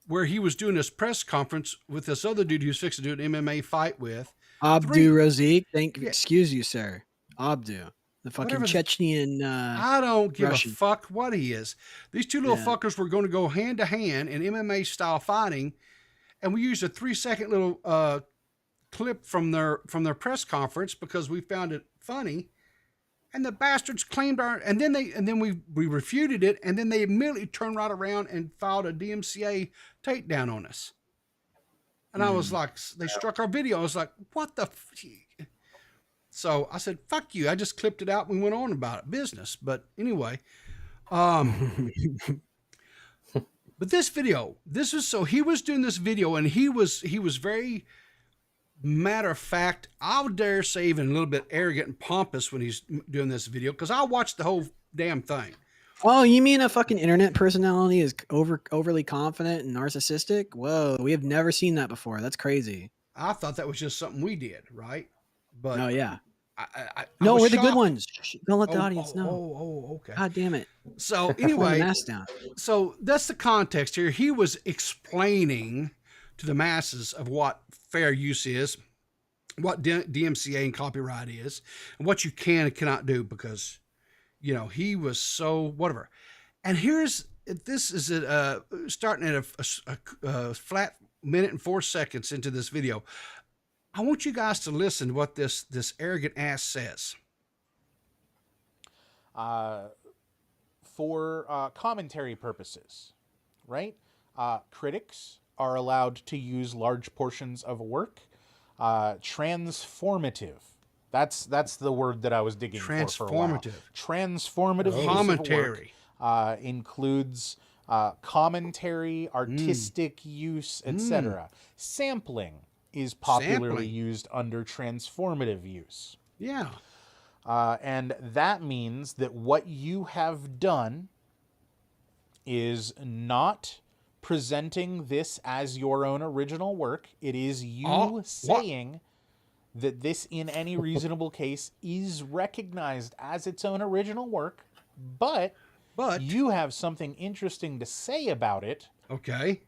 where he was doing this press conference with this other dude he was fixing to do an MMA fight with. Abdu Razik. Excuse you, sir. Abdu. The fucking Chechnyan. I don't give a fuck what he is. These two little fuckers were going to go hand to hand in MMA style fighting, and we used a 3-second little clip from their press conference because we found it funny, and the bastards claimed and then we refuted it, and then they immediately turned right around and filed a DMCA takedown on us. And I was like, they struck our video. I was like, what the. So I said, fuck you. I just clipped it out and we went on about it, business. But anyway, but this video, he was doing this video and he was very matter of fact, I'll dare say even a little bit arrogant and pompous when he's doing this video, because I watched the whole damn thing. Oh, you mean a fucking internet personality is overly confident and narcissistic? Whoa, we have never seen that before. That's crazy. I thought that was just something we did, right? But oh yeah. No, we're the good ones. Don't let the audience know. Okay. God damn it. So anyway, mask down. So that's the context here. He was explaining to the masses of what fair use is, what DMCA and copyright is, and what you can and cannot do, because, he was so whatever. And this is starting at a flat minute and 4 seconds into this video. I want you guys to listen to what this arrogant ass says. For commentary purposes, right? Critics are allowed to use large portions of a work. Transformative. That's the word that I was digging for a while. Transformative commentary includes commentary, artistic use, etc. Sampling is popularly used under transformative use. Yeah. And that means that what you have done is not presenting this as your own original work. It is you saying that this, in any reasonable case, is recognized as its own original work, but you have something interesting to say about it. Okay.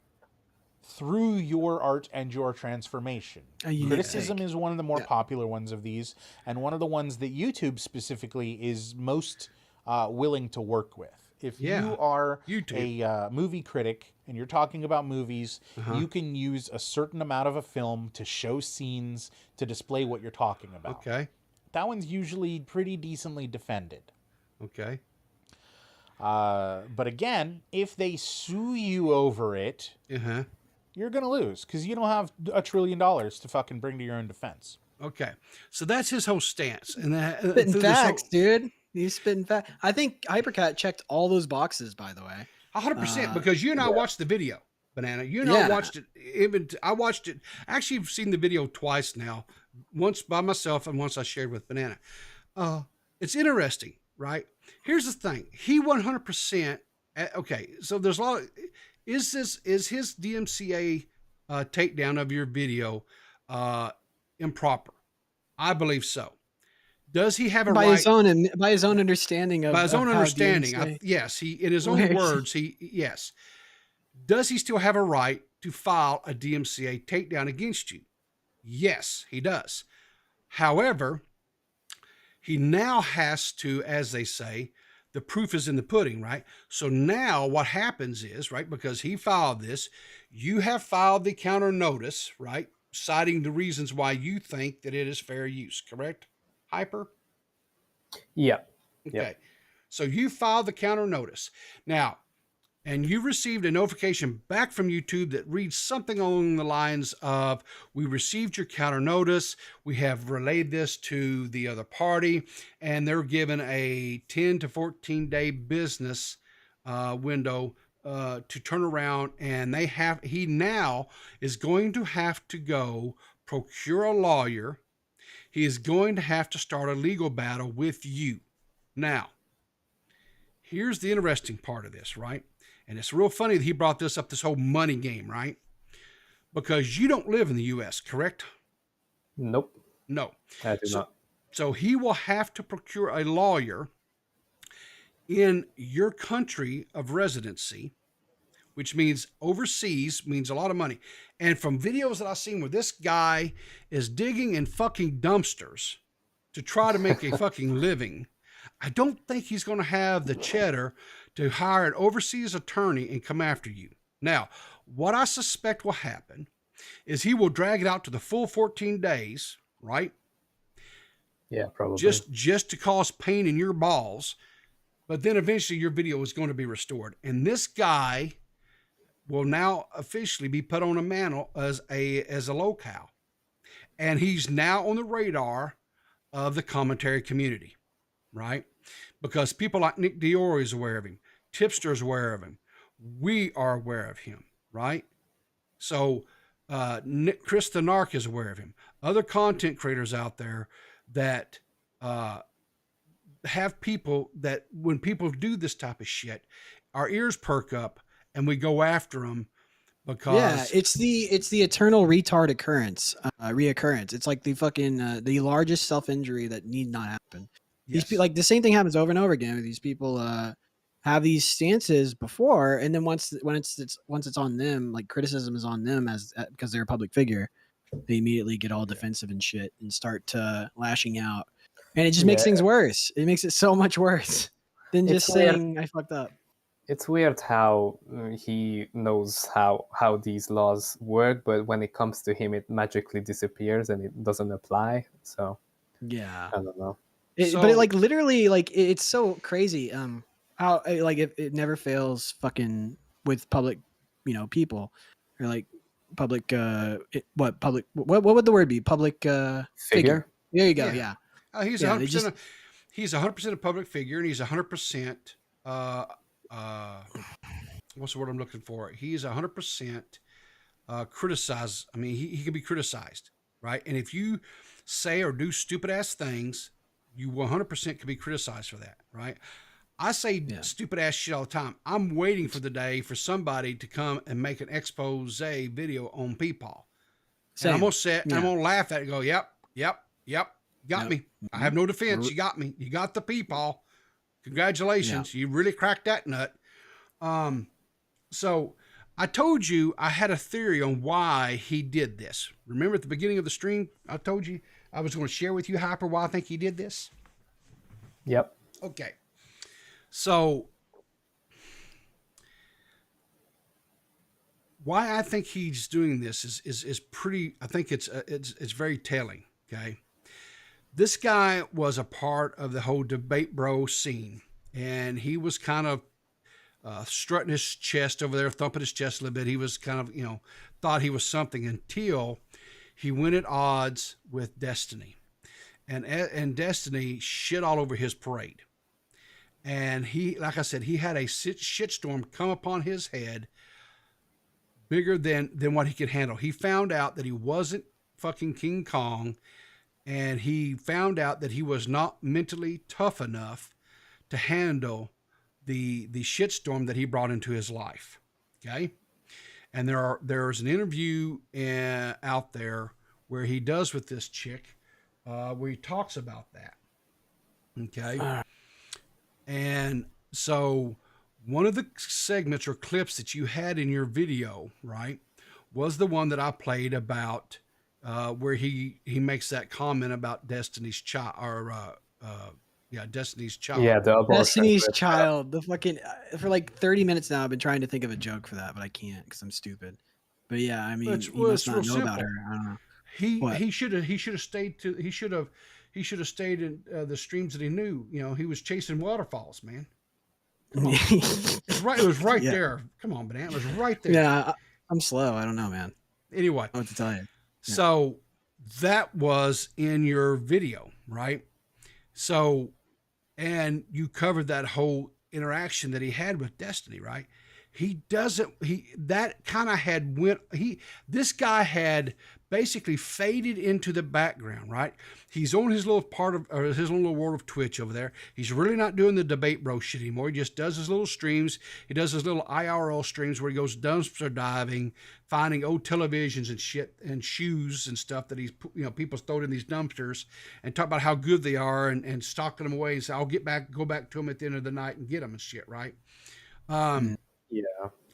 Through your art and your transformation. Criticism is one of the more popular ones of these, and one of the ones that YouTube specifically is most willing to work with. If you are a movie critic and you're talking about movies, you can use a certain amount of a film to show scenes, to display what you're talking about. Okay. That one's usually pretty decently defended. Okay. But again, if they sue you over it, you're going to lose, because you don't have $1 trillion to fucking bring to your own defense. Okay. So that's his whole stance. And spitting facts, dude. He's spitting facts. I think HyperCat checked all those boxes, by the way. 100%, because you and I watched the video, Banana. You and I watched it. I watched it. Actually, I've seen the video twice now. Once by myself and once I shared with Banana. It's interesting, right? Here's the thing. He 100%. Okay. So there's a lot of, is his DMCA takedown of your video improper? I believe so. Does he have a by right by his own understanding of by his own understanding? DMCA, Yes, he in his own words. Does he still have a right to file a DMCA takedown against you? Yes, he does. However, he now has to, as they say, the proof is in the pudding, right? So now what happens is, right, because he filed this, you have filed the counter notice, right, citing the reasons why you think that it is fair use, correct? Hyper? Yeah. Okay. Yep. So you filed the counter notice. Now, and you received a notification back from YouTube that reads something along the lines of, we received your counter notice, we have relayed this to the other party, and they're given a 10 to 14 day business window to turn around, and he now is going to have to go procure a lawyer. He is going to have to start a legal battle with you. Now, here's the interesting part of this, right? And it's real funny that he brought this up, this whole money game, right? Because you don't live in the US, correct? Nope. No. I do not. So he will have to procure a lawyer in your country of residency, which means overseas, means a lot of money. And from videos that I've seen where this guy is digging in fucking dumpsters to try to make a fucking living, I don't think he's going to have the cheddar to hire an overseas attorney and come after you. Now, what I suspect will happen is he will drag it out to the full 14 days, right? Yeah, probably. Just to cause pain in your balls, but then eventually your video is going to be restored. And this guy will now officially be put on a mantle as a locale. And he's now on the radar of the commentary community, right? Because people like Nick Diori is aware of him. Tipster's aware of him. We are aware of him, right? So Chris the Narc is aware of him. Other content creators out there that have people that when people do this type of shit, our ears perk up and we go after them because it's the eternal retard reoccurrence. It's like the fucking the largest self-injury that need not happen. yes. These like the same thing happens over and over again. These people have these stances before, and then once it's on them, like criticism is on them as because they're a public figure, they immediately get all defensive and shit and start lashing out, and it just makes things worse. It makes it so much worse than just saying I fucked up. It's weird how he knows how these laws work, but when it comes to him, it magically disappears and it doesn't apply. So yeah, I don't know. But it like literally like it's so crazy. How like it never fails fucking with public, people or like public. What would the word be? Public figure. There you go. Yeah. He's 100%. He's 100% a public figure, and he's 100%. What's the word I'm looking for? He's 100% criticized. I mean, he can be criticized, right? And if you say or do stupid ass things, you 100% can be criticized for that, right? I say stupid ass shit all the time. I'm waiting for the day for somebody to come and make an expose video on Peepaw. And I'm gonna sit and I'm gonna laugh at it and go, yep, got me. I have no defense. You got me. You got the Peepaw. Congratulations. You really cracked that nut. So I told you I had a theory on why he did this. Remember at the beginning of the stream, I told you I was going to share with you, Hyper, why I think he did this? Yep. Okay. So why I think he's doing this is pretty, I think it's very telling. Okay. This guy was a part of the whole debate bro scene, and he was kind of strutting his chest over there, thumping his chest a little bit. He was kind of, thought he was something until he went at odds with Destiny, and Destiny shit all over his parade. And he, like I said, he had a shitstorm come upon his head bigger than what he could handle. He found out that he wasn't fucking King Kong, and he found out that he was not mentally tough enough to handle the shitstorm that he brought into his life. Okay. And there's an interview out there where he does with this chick, where he talks about that. Okay. And so one of the segments or clips that you had in your video, right, was the one that I played about where he makes that comment about Destiny's Child, or Destiny's Child. Yeah, the abortion Destiny's clip. Child. The fucking for like 30 minutes now, I've been trying to think of a joke for that, but I can't because I'm stupid. But yeah, I mean, he must not know about her. I don't know. He should have stayed in the streams that he knew. You know, he was chasing waterfalls, man. Come on. It was right there. Come on, Banana. It was right there. Yeah, I'm slow. I don't know, man. Anyway, I don't know what to tell you. Yeah. So that was in your video, right? So, and you covered that whole interaction that he had with Destiny, right? This guy had basically faded into the background, right? He's on his little his little world of Twitch over there. He's really not doing the debate bro shit anymore. He just does his little streams. He does his little IRL streams where he goes dumpster diving, finding old televisions and shit and shoes and stuff that people stowed in these dumpsters, and talk about how good they are and stocking them away and say, I'll go back to them at the end of the night and get them and shit, right? Yeah.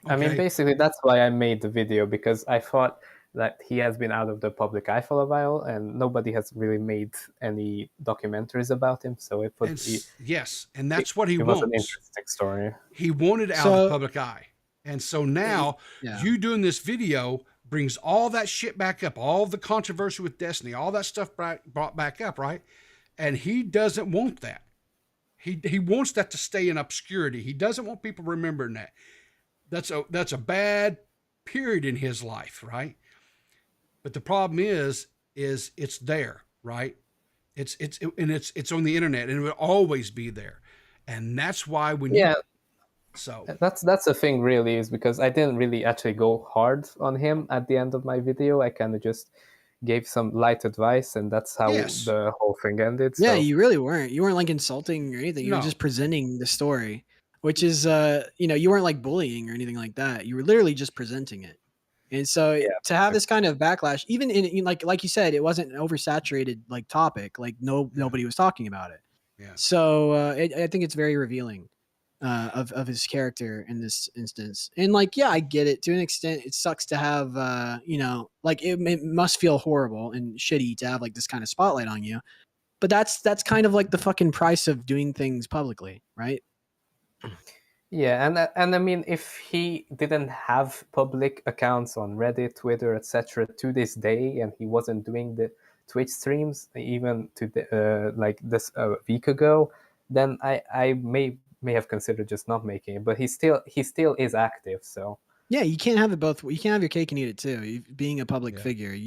Okay. I mean, basically, that's why I made the video, because I thought that he has been out of the public eye for a while, and nobody has really made any documentaries about him. So it would be, yes, and that's what he it wants. was an interesting story. He wanted out of the public eye, and so now you doing this video brings all that shit back up, all the controversy with Destiny, all that stuff brought back up, right? And he doesn't want that. He wants that to stay in obscurity. He doesn't want people remembering that. That's a bad period in his life, right? But the problem is it's there, right? It's on the internet, and it will always be there. And that's why so that's the thing, really, is because I didn't really actually go hard on him at the end of my video. I kind of just gave some light advice, and that's how the whole thing ended. Yeah, so. you really weren't. You weren't like insulting or anything. You were just presenting the story, which is, you weren't like bullying or anything like that. You were literally just presenting it. And so to have this kind of backlash, even in like you said, it wasn't an oversaturated like topic. Like nobody was talking about it. Yeah. So I think it's very revealing of his character in this instance. And like, yeah, I get it to an extent. It sucks to have, like it must feel horrible and shitty to have like this kind of spotlight on you. But that's kind of like the fucking price of doing things publicly, right? Yeah, and I mean, if he didn't have public accounts on Reddit, Twitter, etc. to this day, and he wasn't doing the Twitch streams even to like this a week ago, then I may have considered just not making it. But he still is active, so. Yeah, you can't have it both. You can't have your cake and eat it too. Being a public figure,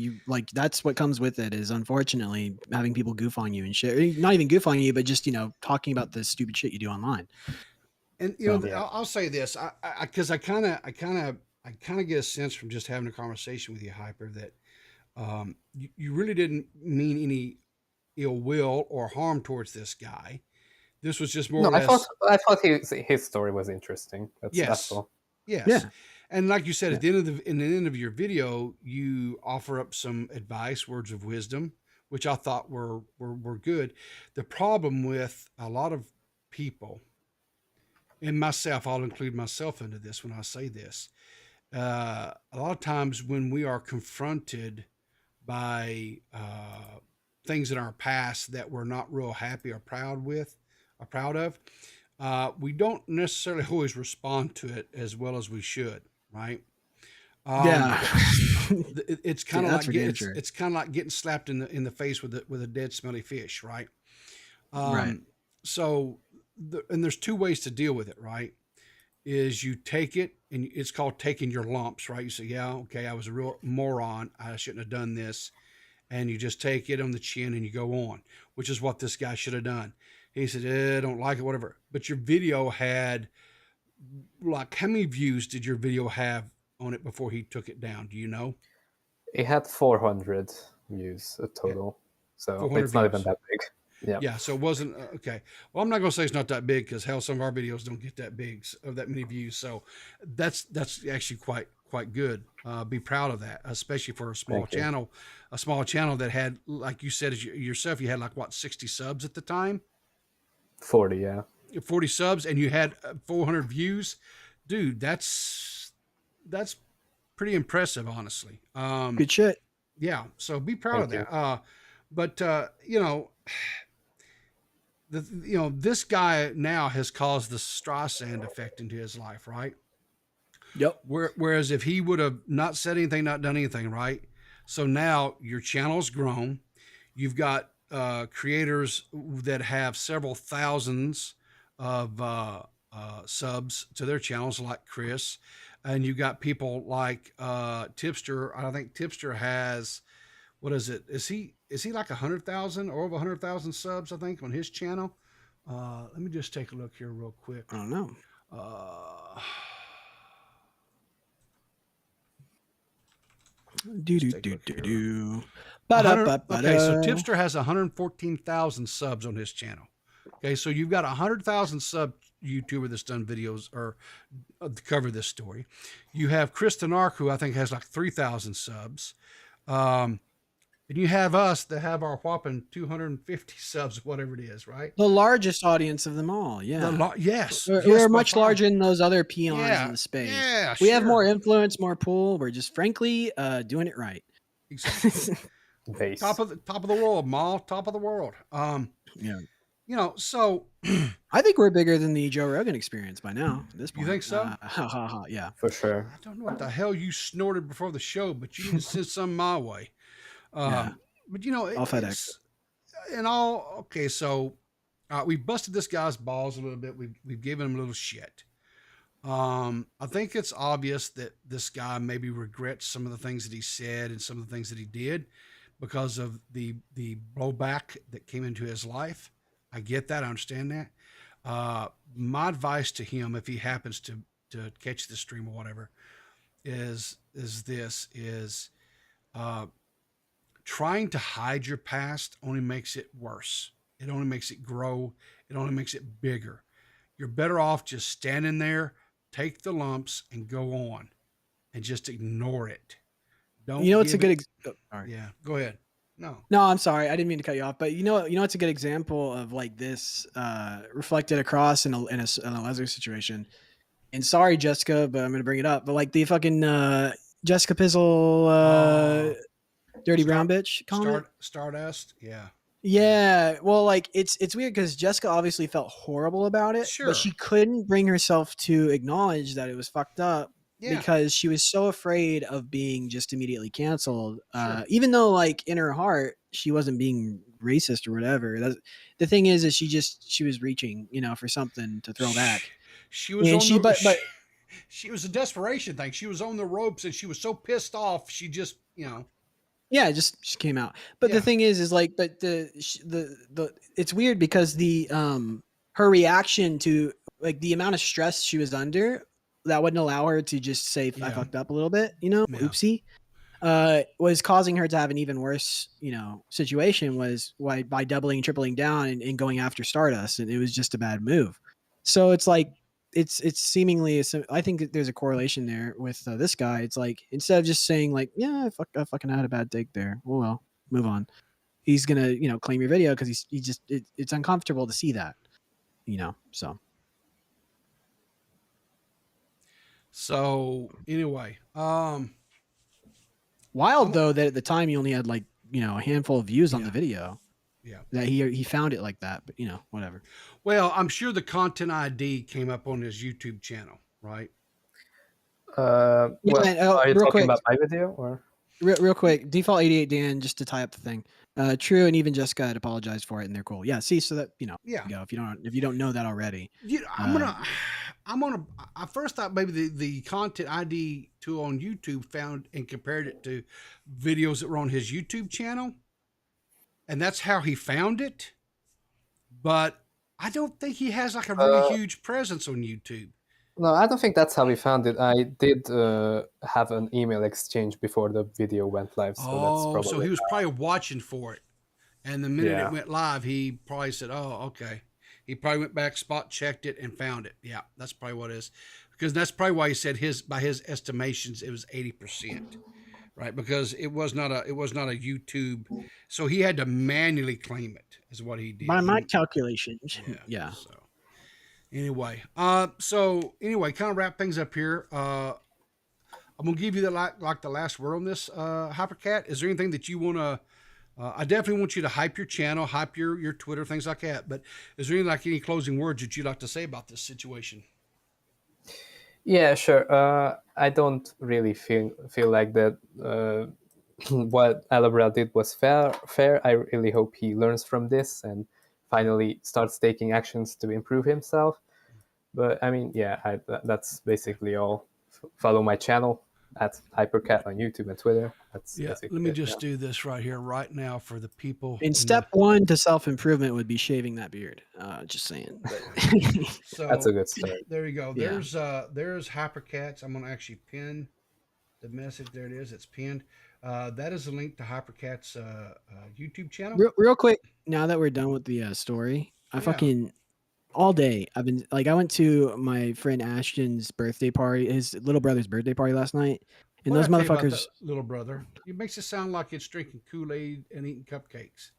that's what comes with it. Is unfortunately having people goof on you and shit. Not even goof on you, but just talking about the stupid shit you do online. And I'll say this, because I kind of get a sense from just having a conversation with you, Hyper, that you really didn't mean any ill will or harm towards this guy. This was just more. No, or less... I thought his story was interesting. That's all. Yes. Yeah. And like you said, at the end of your video, you offer up some advice, words of wisdom, which I thought were good. The problem with a lot of people, and myself, I'll include myself into this when I say this. A lot of times when we are confronted by things in our past that we're not real happy or proud of, we don't necessarily always respond to it as well as we should, right? It's kind of like getting slapped in the face with a dead smelly fish, right? Right. So. And there's two ways to deal with it, right? Is you take it, and it's called taking your lumps, right? You say, yeah, okay, I was a real moron. I shouldn't have done this. And you just take it on the chin and you go on, which is what this guy should have done. He said, I don't like it, whatever. But your video had, like, how many views did your video have on it before he took it down? Do you know? It had 400 views total. So it's not even that big. Yeah, so it wasn't okay. Well, I'm not going to say it's not that big, because hell, some of our videos don't get that big of that many views. So that's actually quite good. Be proud of that, especially for a small channel, that had, like you said yourself, you had like what, 60 subs at the time? 40, yeah. 40 subs, and you had 400 views, dude. That's pretty impressive, honestly. Good shit. Yeah. So be proud of Thank you. that. But this guy now has caused the Streisand effect into his life, right? Yep. Whereas if he would have not said anything, not done anything, right? So now your channel's grown. You've got creators that have several thousands of subs to their channels, like Chris, and you got people like Tipster. I think Tipster has, what is it? Is he like 100,000 or over 100,000 subs? I think on his channel. Let me just take a look here real quick. I don't know. Okay, so Tipster has 114,000 subs on his channel. Okay, so you've got 100,000 sub YouTuber that's done videos or cover this story. You have Kristen Ark, who I think has like 3,000 subs. And you have us that have our whopping 250 subs, whatever it is, right? The largest audience of them all. Yeah. Yes. We're much larger than those other peons in the space. Yeah, we have more influence, more pull. We're just frankly doing it right. Exactly. Top of the world, Maul. Top of the world. Yeah. So I think we're bigger than the Joe Rogan experience by now. At this point. You think so? Yeah. For sure. I don't know what the hell you snorted before the show, but you need to send some my way. But I'll FedEx. And all okay. So we busted this guy's balls a little bit. We've given him a little shit. I think it's obvious that this guy maybe regrets some of the things that he said and some of the things that he did because of the blowback that came into his life. I get that. I understand that. My advice to him, if he happens to catch the stream or whatever, is trying to hide your past only makes it worse. It only makes it grow. It only makes it bigger. You're better off just standing there, take the lumps, and go on, and just ignore it. Don't. It's a good. Yeah, go ahead. No, I'm sorry. I didn't mean to cut you off, but it's a good example of like this reflected across in a Leslie situation. And sorry, Jessica, but I'm going to bring it up. But like the fucking Jessica Pizzle, dirty brown bitch comment. Stardust. Yeah. Yeah. Well, like it's weird because Jessica obviously felt horrible about it, but she couldn't bring herself to acknowledge that it was fucked up. Yeah. Because she was so afraid of being just immediately canceled, even though like in her heart she wasn't being racist or whatever. The thing is she was reaching, for something to throw back. She was she was a desperation thing. She was on the ropes and she was so pissed off. She just she came out. But the thing is like, but the it's weird because her reaction to like the amount of stress she was under. That wouldn't allow her to just say I fucked up a little bit, oopsie, was causing her to have an even worse, situation was by doubling, tripling down and going after Stardust. And it was just a bad move. So it's like, it's seemingly, I think that there's a correlation there with this guy. It's like, instead of just saying like, yeah, I fucking had a bad take there. Oh, well, move on. He's going to, claim your video because it's uncomfortable to see that, so. So anyway, wild though that at the time he only had like a handful of views on the video. Yeah, that he found it like that, but whatever. Well, I'm sure the content ID came up on his YouTube channel, right? Are you talking about my video or? Real quick, default 88 Dan, just to tie up the thing. True, and even Jessica had apologized for it, and they're cool. Yeah, see, so that if you don't know that already. I first thought maybe the content ID tool on YouTube found and compared it to videos that were on his YouTube channel, and that's how he found it. But I don't think he has like a really huge presence on YouTube. No, I don't think that's how we found it. I did have an email exchange before the video went live. So that's probably so he was probably watching for it. And the minute it went live, he probably said, oh, okay. He probably went back, spot checked it, and found it. Yeah, that's probably what it is. Because that's probably why he said by his estimations, it was 80%. Right? Because it was not a YouTube. So he had to manually claim it, is what he did. By my calculations. Yeah. So. Anyway, kind of wrap things up here. I'm gonna give you the like the last word on this, HyperCat. Is there anything that you want to? I definitely want you to hype your channel, hype your Twitter, things like that. But is there any closing words that you'd like to say about this situation? Yeah, sure. I don't really feel like that. What alebrelle did was fair. I really hope he learns from this and finally starts taking actions to improve himself. But I mean, yeah, that's basically all. Follow my channel at HyperCat on YouTube and Twitter. That's Yeah, basically let me it, just do this right here, right now, for the people. And step one to self improvement would be shaving that beard. Just saying. So that's a good start. there you go. Yeah. There's HyperCats. I'm gonna actually pin the message. There it is. It's pinned. That is a link to HyperCat's YouTube channel. Real quick, now that we're done with the story, I fucking all day I've been like, I went to my friend Ashton's birthday party, his little brother's birthday party last night, and What those did I tell you about motherfuckers. that little brother, it makes it sound like it's drinking Kool-Aid and eating cupcakes.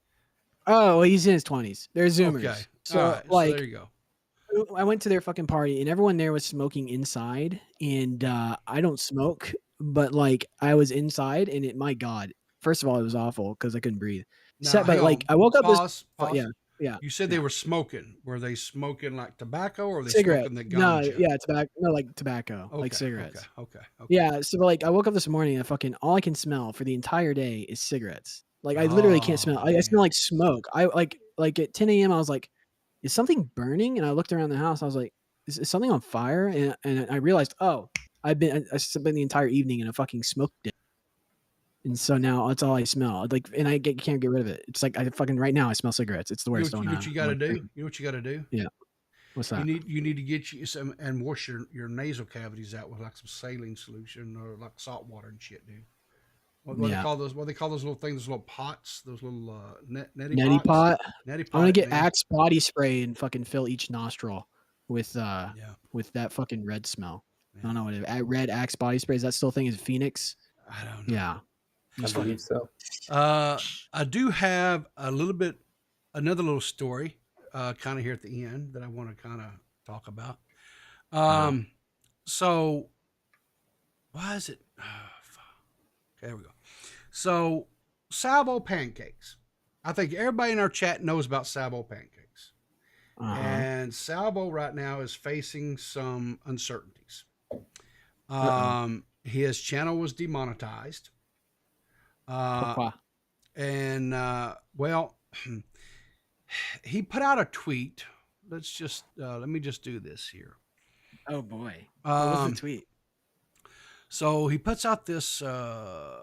Oh, well, he's in his 20s. They're Zoomers. Okay, So all right. like, So there you go. I went to their fucking party, and everyone there was smoking inside, and I don't smoke, but like I was inside, and my God, first of all, it was awful because I couldn't breathe. Now, But like I woke up pause. yeah. You said they were smoking. Were they smoking like tobacco, or were they Cigarette. smoking the No, ganja? yeah, tobacco. No, like tobacco, like Okay, cigarettes. Okay. Yeah, so like I woke up this morning and fucking all I can smell for the entire day is cigarettes. Like I literally can't smell. I smell like smoke. I like at 10 a.m. I was like, is something burning? And I looked around the house. I was like, is something on fire? And I realized, oh, I spent the entire evening in a fucking smoke dip. And so now that's all I smell. Like, and I can't get rid of it. It's like I fucking right now I smell cigarettes. It's the worst. You know what you got to do? You know what you got to do? Yeah. What's that? You need to get you some and wash your nasal cavities out with like some saline solution or like salt water and shit, dude. What they call those? What they call those little things? Those little pots? Those little neti pot. Neti pot. I'm gonna get Axe body spray and fucking fill each nostril with that fucking red smell. Yeah. I don't know what it is. Red Axe body spray. Is that still a thing? Is Phoenix? I don't know. Yeah. I believe so. I do have another little story, kind of here at the end that I want to kind of talk about. So why is it? Okay, there we go. So salvo pancakes. I think everybody in our chat knows about salvo pancakes. And salvo right now is facing some uncertainties. His channel was demonetized. And well, he put out a tweet. Let's just let me just do this here. Oh boy, what was the tweet? So he puts out this. So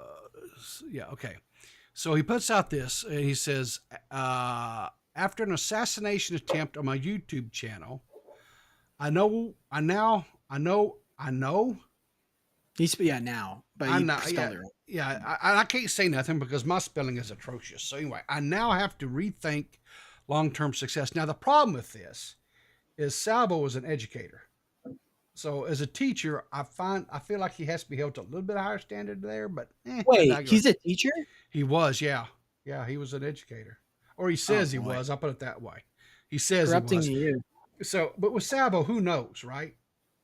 he puts out this, and he says, after an assassination attempt on my YouTube channel, I know. Now, but I know, I can't say nothing because my spelling is atrocious. So anyway, I now have to rethink long-term success. Now the problem with this is Salvo is an educator. So as a teacher, I feel like he has to be held to a little bit higher standard there. But wait, he's a teacher? He was, yeah, he was an educator, or he says he was. I'll put it that way. He says corrupting he was. You. So, but with Salvo, who knows, right?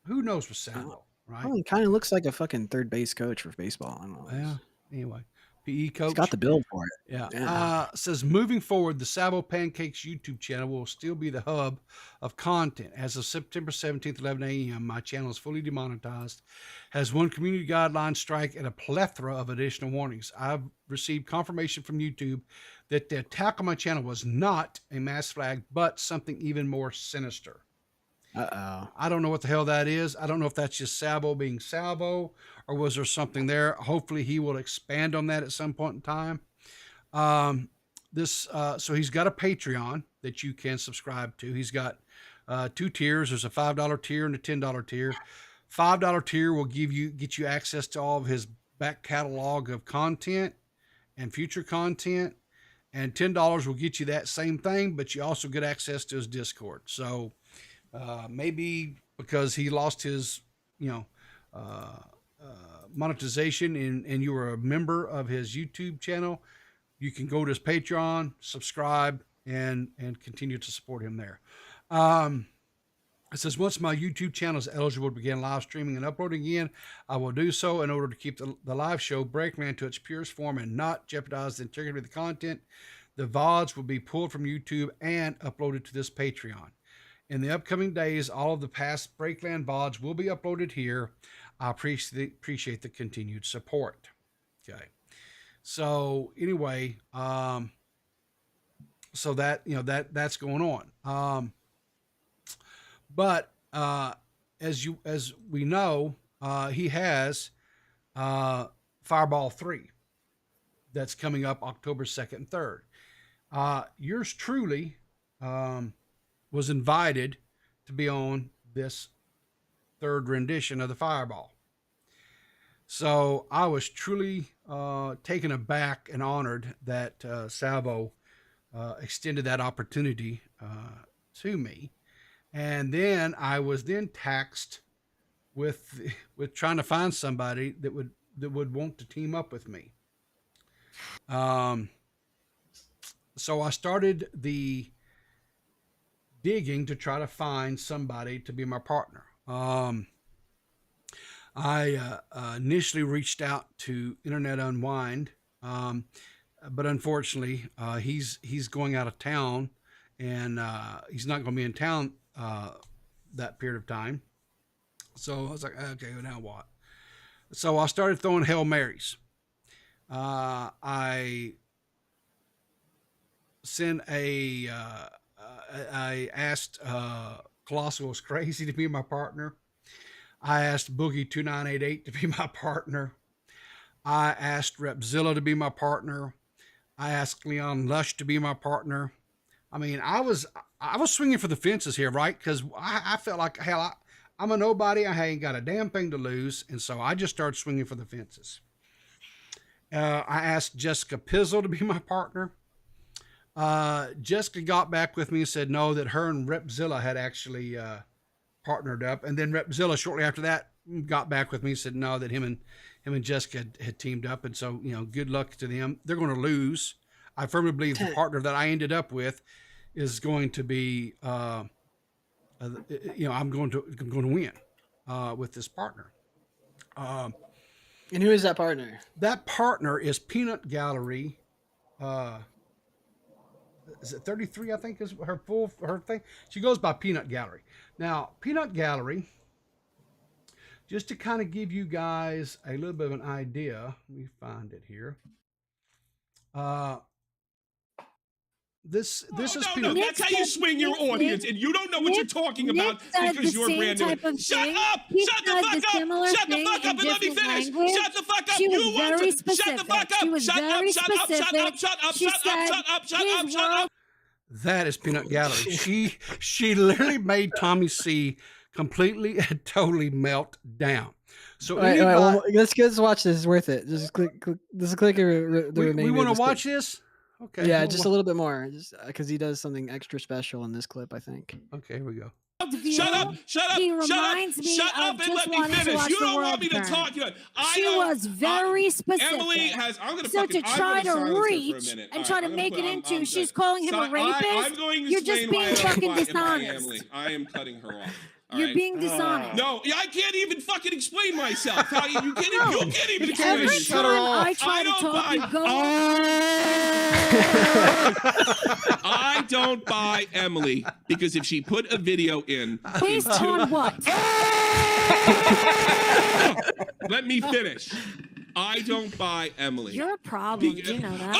Who knows with Salvo? Right. Well, he kind of looks like a fucking third base coach for baseball. I don't know. Yeah. Anyway, PE coach. He's got the build for it. Yeah. Says moving forward, the Salvo Pancakes YouTube channel will still be the hub of content. As of September 17th, 11 a.m., my channel is fully demonetized, has one community guideline strike, and a plethora of additional warnings. I've received confirmation from YouTube that the attack on my channel was not a mass flag, but something even more sinister. I don't know what the hell that is. I don't know if that's just Salvo being Salvo, or was there something there. Hopefully he will expand on that at some point in time. So he's got a Patreon that you can subscribe to. He's got 2 tiers. There's a $5 tier and a $10 tier. $5 tier will get you access to all of his back catalog of content and future content. And $10 will get you that same thing, but you also get access to his Discord. So maybe because he lost his, monetization and you were a member of his YouTube channel, you can go to his Patreon, subscribe, and continue to support him there. It says, once my YouTube channel is eligible to begin live streaming and uploading again, I will do so in order to keep the live show Breakman to its purest form and not jeopardize the integrity of the content. The VODs will be pulled from YouTube and uploaded to this Patreon. In the upcoming days, all of the past Breakland VODs will be uploaded here. I appreciate the continued support. Okay. So anyway, so that, you know, that's going on. But as we know, he has Fireball 3 that's coming up October 2nd and 3rd. Yours truly was invited to be on this 3rd rendition of the Fireball. So I was truly taken aback and honored that Salvo extended that opportunity to me. And then I was then taxed with trying to find somebody that would want to team up with me. So I started the digging to try to find somebody to be my partner. I initially reached out to Internet Unwind, but unfortunately, he's going out of town, and he's not going to be in town that period of time. So I was like, okay, well, now what? So I started throwing Hail Marys. I sent I asked Colossal was Crazy to be my partner. I asked Boogie 2988 to be my partner. I asked Repzilla to be my partner. I asked Leon Lush to be my partner. I mean, I was swinging for the fences here, right? Because I felt like, hell, I'm a nobody. I ain't got a damn thing to lose. And so I just started swinging for the fences. I asked Jessica Pizzle to be my partner. Jessica got back with me and said no, that her and Repzilla had actually partnered up. And then Repzilla shortly after that got back with me and said no, that him and Jessica had teamed up. And so, you know, good luck to them. They're going to lose. I firmly believe the partner that I ended up with is going to be, I'm going to win with this partner. And who is that partner? That partner is Peanut Gallery. Is it 33? I think is her thing. She goes by Peanut Gallery. Now, Peanut Gallery, just to kind of give you guys a little bit of an idea, let me find it here. This is Peanut. That's how you swing your audience, and you don't know what you're talking about because you're brand new. Shut up! Shut the fuck up! Shut the fuck up and let me finish! Shut the fuck up! You want to shut the fuck up! Shut up! Shut up! Shut up! Shut up! Shut up! Shut up! Shut up! Shut up! That is Peanut Gallery. She literally made Tommy C completely and totally melt down. So let's watch this. It's worth it. Just click the remaining. We want to watch this. Okay. Yeah, just a little bit more, just because he does something extra special in this clip, I think. Okay, here we go. Shut up! Shut up! Shut up and let me finish. You don't want me to talk. She was very specific. Emily has. I'm gonna so to try to reach and try to make it into she's calling him a rapist. You're just being fucking dishonest. I am cutting her off. You're being dishonest. No, I can't even fucking explain myself. You can't even explain Every time I try to talk, you go. I don't buy Emily because if she put a video in, based on what? Let me finish. I don't buy Emily. You're a problem. You know that.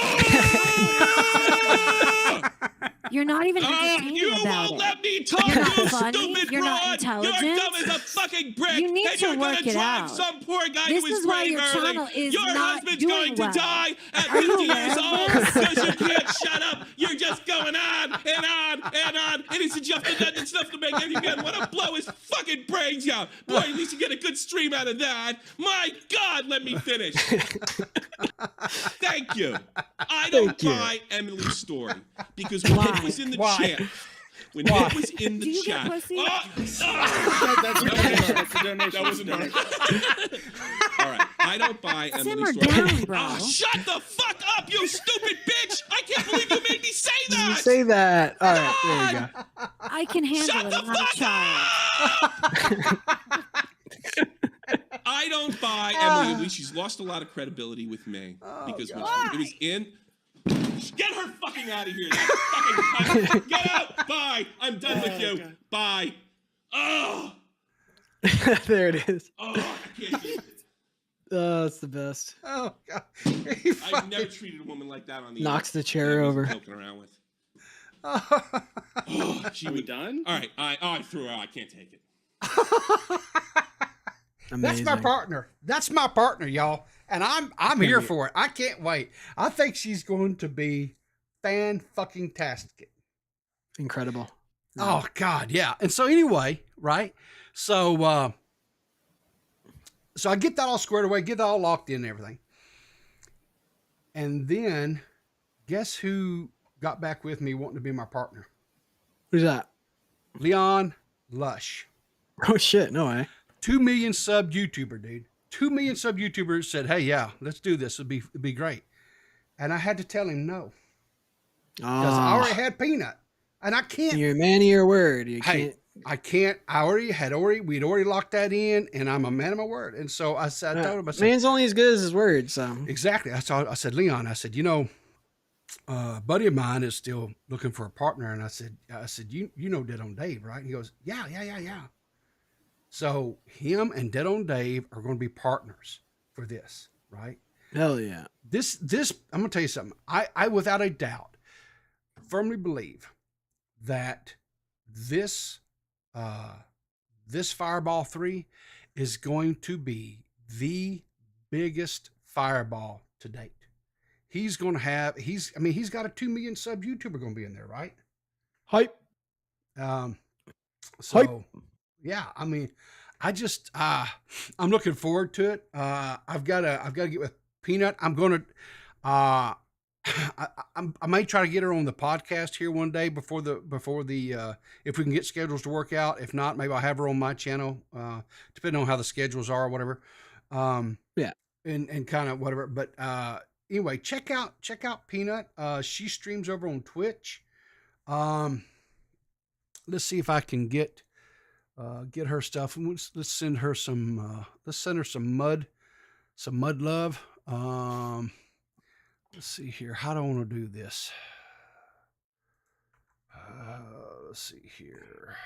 You're not even entertaining you about won't it. let me talk, You're not you funny. stupid You're broad. not intelligent. You're dumb as a fucking brick. You need and to you're work gonna it drive out. some poor guy This to his is why grave your early. channel is Your not husband's doing going well. to die at Are you 50 years aware old of this? because you can't shut up. You're just going on and on and on. And he's just done stuff to make anyone want to blow his fucking brains out. Boy, at least you get a good stream out of that. My God, let me finish. Thank you. I don't buy Emily's story because when it was in the chat. When it was in the chat. That's a donation. That wasn't her. All right. I don't buy Emily's story. Down, bro. Oh, shut the fuck up, you stupid bitch! I can't believe you made me say that! Say that. All right, there you go. I can handle Shut it. the I'm not a fuck child. up! I don't buy Emily. She's lost a lot of credibility with me because when it was in. Get her fucking out of here! That fucking get out! Bye! I'm done with you. God. Bye. Oh. There it is. Oh, I can't do it. That's the best. Oh God! I've never treated a woman like that on the knocks the chair over. Joking around with. Oh, are we done? All right. I threw her out. I can't take it. That's my partner. That's my partner, y'all. And I'm here for it. I can't wait. I think she's going to be fan-fucking-tastic. Incredible. Oh God, yeah. And so anyway, right? So I get that all squared away, get that all locked in and everything. And then guess who got back with me wanting to be my partner? Who's that? Leon Lush. Oh shit, no way. 2 million sub YouTuber, dude. 2 million sub YouTubers said, "Hey, yeah, let's do this. It'd be great." And I had to tell him no. Because I already had Peanut. And I can't. You're a man of your word. You can't. I can't. We'd already locked that in, and I'm a man of my word. And so I said, I told him, I said, man's only as good as his word. So exactly. I said, Leon, I said, a buddy of mine is still looking for a partner. And I said, you know Dead on Dave, right? And he goes, yeah. So him and Dead on Dave are going to be partners for this, right? Hell yeah. This, I'm going to tell you something. I without a doubt, firmly believe that this Fireball 3 is going to be the biggest Fireball to date. He's going to have, he's got a 2 million sub YouTuber going to be in there, right? Hype. Hype. Yeah, I mean, I'm looking forward to it. I've got to get with Peanut. I'm going to, I might try to get her on the podcast here one day before the if we can get schedules to work out. If not, maybe I'll have her on my channel, depending on how the schedules are or whatever. Yeah. And kind of whatever. But anyway, check out Peanut. She streams over on Twitch. Let's see if I can get her stuff. Let's send her some mud love. Let's see here. How do I want to do this? Let's see here.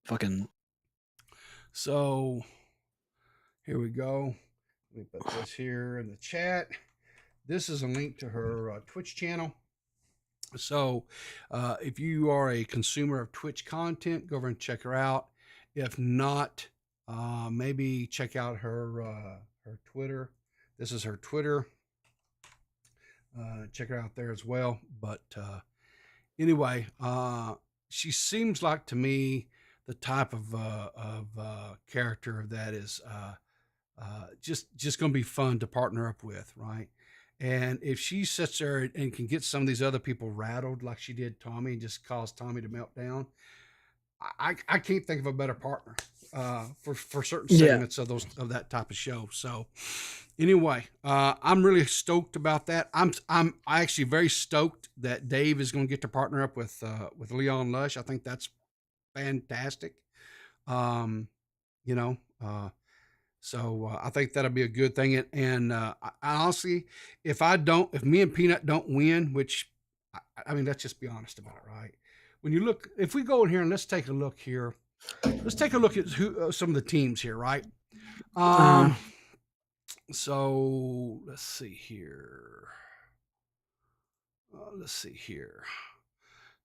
Fucking. So here we go. Let me put this here in the chat. This is a link to her Twitch channel. So if you are a consumer of Twitch content, go over and check her out. If not, maybe check out her Twitter. This is her Twitter. Check her out there as well. But anyway, she seems like to me the type of character that is just going to be fun to partner up with, right? And if she sits there and can get some of these other people rattled like she did Tommy and just cause Tommy to melt down, I can't think of a better partner for certain segments of that type of show. So anyway, I'm really stoked about that. I'm actually very stoked that Dave is going to get to partner up with Leon Lush. I think that's fantastic. So I think that'll be a good thing. And I honestly, if me and Peanut don't win, which I mean, let's just be honest about it, right? When you look, if we go in here and let's take a look here, let's take a look at some of the teams here, right? So let's see here.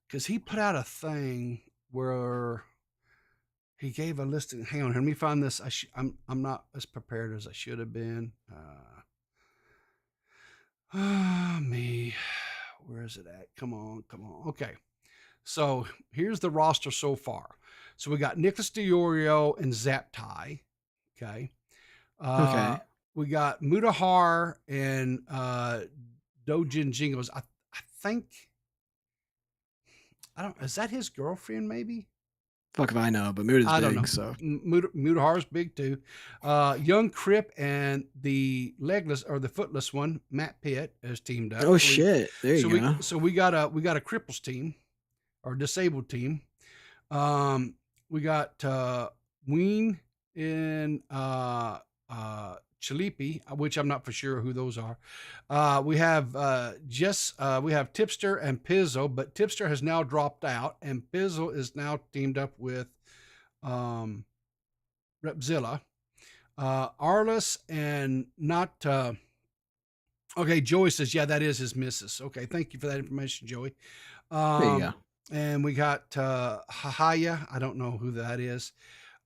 Because he put out a thing where he gave a listing. Hang on, let me find this. I'm not as prepared as I should have been. Me. Where is it at? Come on. Okay. So here's the roster so far. So we got Nicholas DiOrio and Zaptai. Okay. We got Mudahar and Dojin Jingles. I think, is that his girlfriend maybe? Fuck if I know, but Muda's I don't big, know. so Mudahar's big too. Young Crip and the legless or the footless one, Matt Pitt, has teamed up. oh shit, there you go. So we got a cripples team or disabled team. We got Ween and Chalipi, which I'm not for sure who those are. We have we have Tipster and Pizzo, but Tipster has now dropped out, and Pizzo is now teamed up with Repzilla. Arliss and not okay, Joey says, yeah, that is his missus. Okay, thank you for that information, Joey. There you go. And we got Hahaya. I don't know who that is.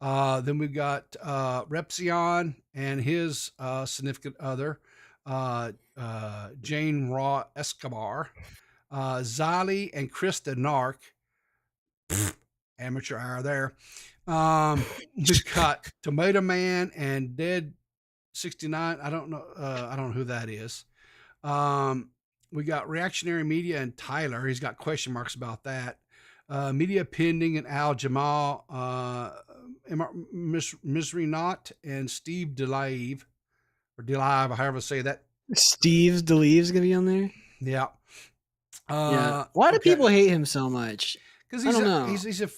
Then we got Repzion and his significant other, Jane Raw Escobar, Zali and Krista Nark. Amateur hour there. We've got Tomato Man and Dead 69. I don't know who that is. We got Reactionary Media and Tyler. He's got question marks about that. Media Pending and Al Jamal, Misery Not, and Steve DeLive, or DeLive, however you say that. Steve DeLive's gonna be on there. Yeah. Yeah. Why do people hate him so much? Because I don't know. He's a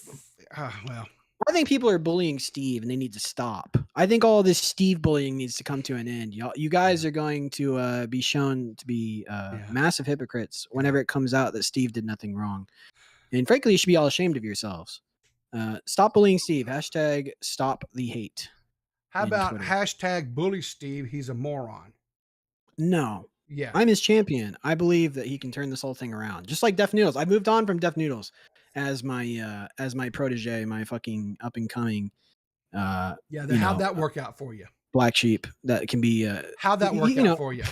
well. I think people are bullying Steve, and they need to stop. I think all this Steve bullying needs to come to an end. You guys are going to be shown to be massive hypocrites whenever it comes out that Steve did nothing wrong. And frankly, you should be all ashamed of yourselves. Stop bullying Steve. Hashtag stop the hate. How about Twitter. hashtag bully Steve? He's a moron. No. Yeah. I'm his champion. I believe that he can turn this whole thing around. Just like Def Noodles. I moved on from Def Noodles as my protege, my fucking up and coming. How'd that work out for you? Black sheep that can be. How'd that work out for you?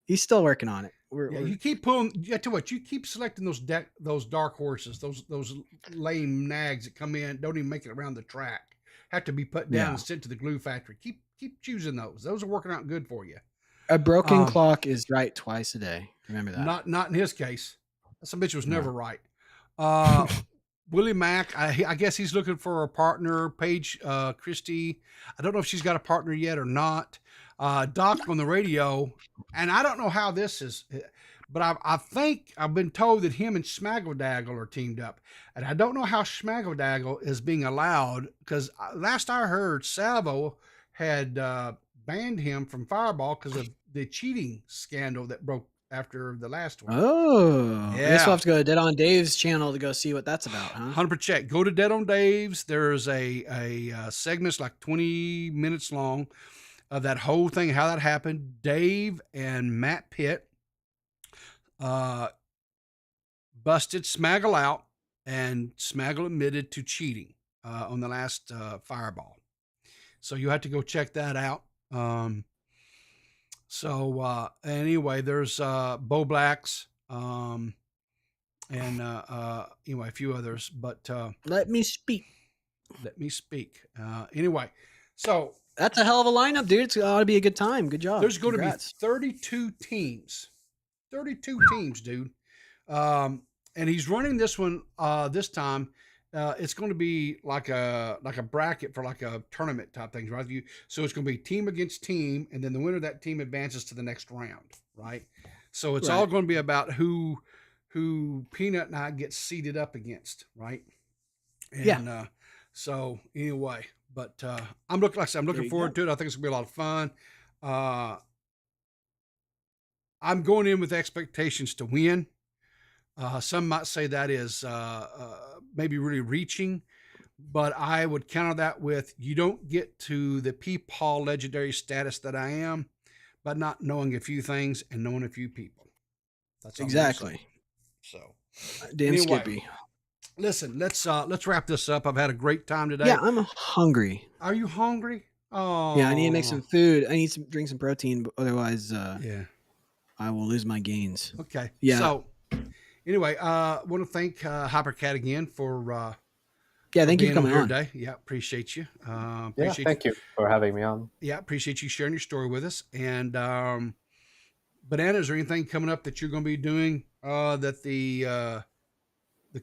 He's still working on it. You keep pulling. I tell you what, you keep selecting those dark horses, those lame nags that come in, don't even make it around the track, have to be put down and sent to the glue factory. Keep choosing those. Those are working out good for you. A broken clock is right twice a day. Remember that. Not in his case. Some bitch was never right. Willie Mack, I guess he's looking for a partner. Paige Christie, I don't know if she's got a partner yet or not. Doc on the radio, and I don't know how this is, but I think I've been told that him and Smaggledaggle are teamed up, and I don't know how Smaggledaggle is being allowed, because last I heard, Salvo had banned him from Fireball because of the cheating scandal that broke after the last one. Oh, yeah. I guess we'll have to go to Dead on Dave's channel to go see what that's about, huh? 100%. Go to Dead on Dave's. There's a segment's like 20 minutes long of that whole thing, how that happened. Dave and Matt Pitt busted Smaggle out, and Smaggle admitted to cheating on the last Fireball. So you have to go check that out. Anyway, there's Bo Blacks, and anyway, a few others, but let me speak. Anyway, so that's a hell of a lineup, dude. It's ought to be a good time. Good job. There's going to be 32 teams. 32 teams, dude. And he's running this one this time. It's going to be like a bracket for like a tournament type thing, right? So it's going to be team against team, and then the winner of that team advances to the next round, right? So it's all going to be about who Peanut and I get seeded up against, right? And so anyway, but I'm looking forward to it. I think it's gonna be a lot of fun. I'm going in with expectations to win. Some might say that is maybe really reaching, but I would counter that with, you don't get to the Peepaw legendary status that I am by not knowing a few things and knowing a few people. That's exactly. So, damn Skippy. Listen, let's wrap this up. I've had a great time today. Yeah, I'm hungry. Are you hungry? Oh, yeah. I need to make some food. I need to drink some protein. Otherwise, I will lose my gains. Okay. Yeah. So, anyway, I want to thank HyperCat again for thank you for coming on today. Yeah, appreciate you. Thank you for having me on. Yeah, appreciate you sharing your story with us. And Banana, is there anything coming up that you're going to be doing that the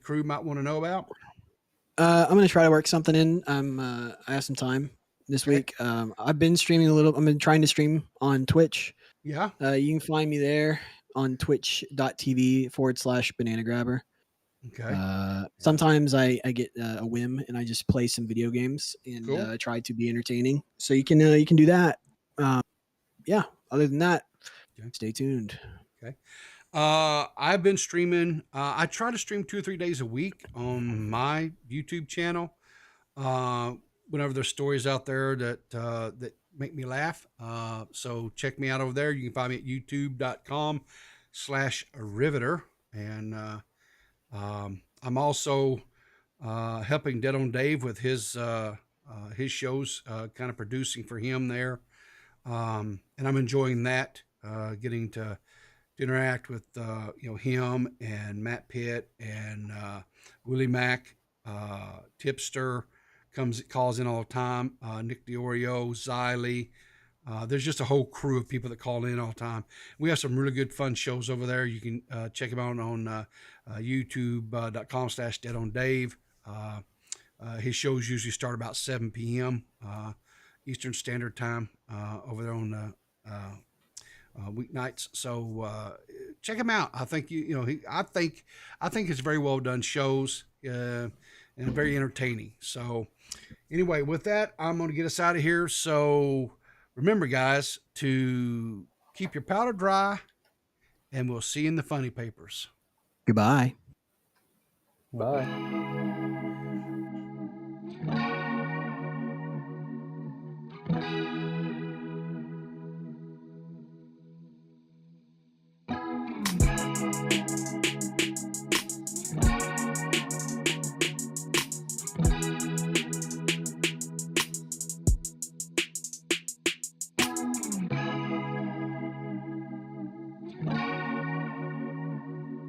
crew might want to know about? I'm gonna try to work something in. I have some time this week. I've been streaming a little. I've been trying to stream on Twitch. Yeah. You can find me there on twitch.tv/banana grabber. Okay. Sometimes I get a whim and I just play some video games and try to be entertaining. So you can do that. Yeah. Other than that, stay tuned. Okay. I've been streaming. I try to stream 2 or 3 days a week on my YouTube channel. Whenever there's stories out there that make me laugh. So check me out over there. You can find me at youtube.com/riveter. And I'm also helping Dead on Dave with his shows, kind of producing for him there. And I'm enjoying that, getting to interact with him and Matt Pitt and Willie Mack, Tipster calls in all the time, Nick DiOrio, Xylee. There's just a whole crew of people that call in all the time. We have some really good fun shows over there. You can check them out on youtube.com/deadondave. His shows usually start about 7 p.m. Eastern Standard Time over there on weeknights. So check him out. I think I think it's very well done shows and very entertaining. So anyway, with that, I'm going to get us out of here. So remember, guys, to keep your powder dry, and we'll see you in the funny papers. Goodbye. Bye.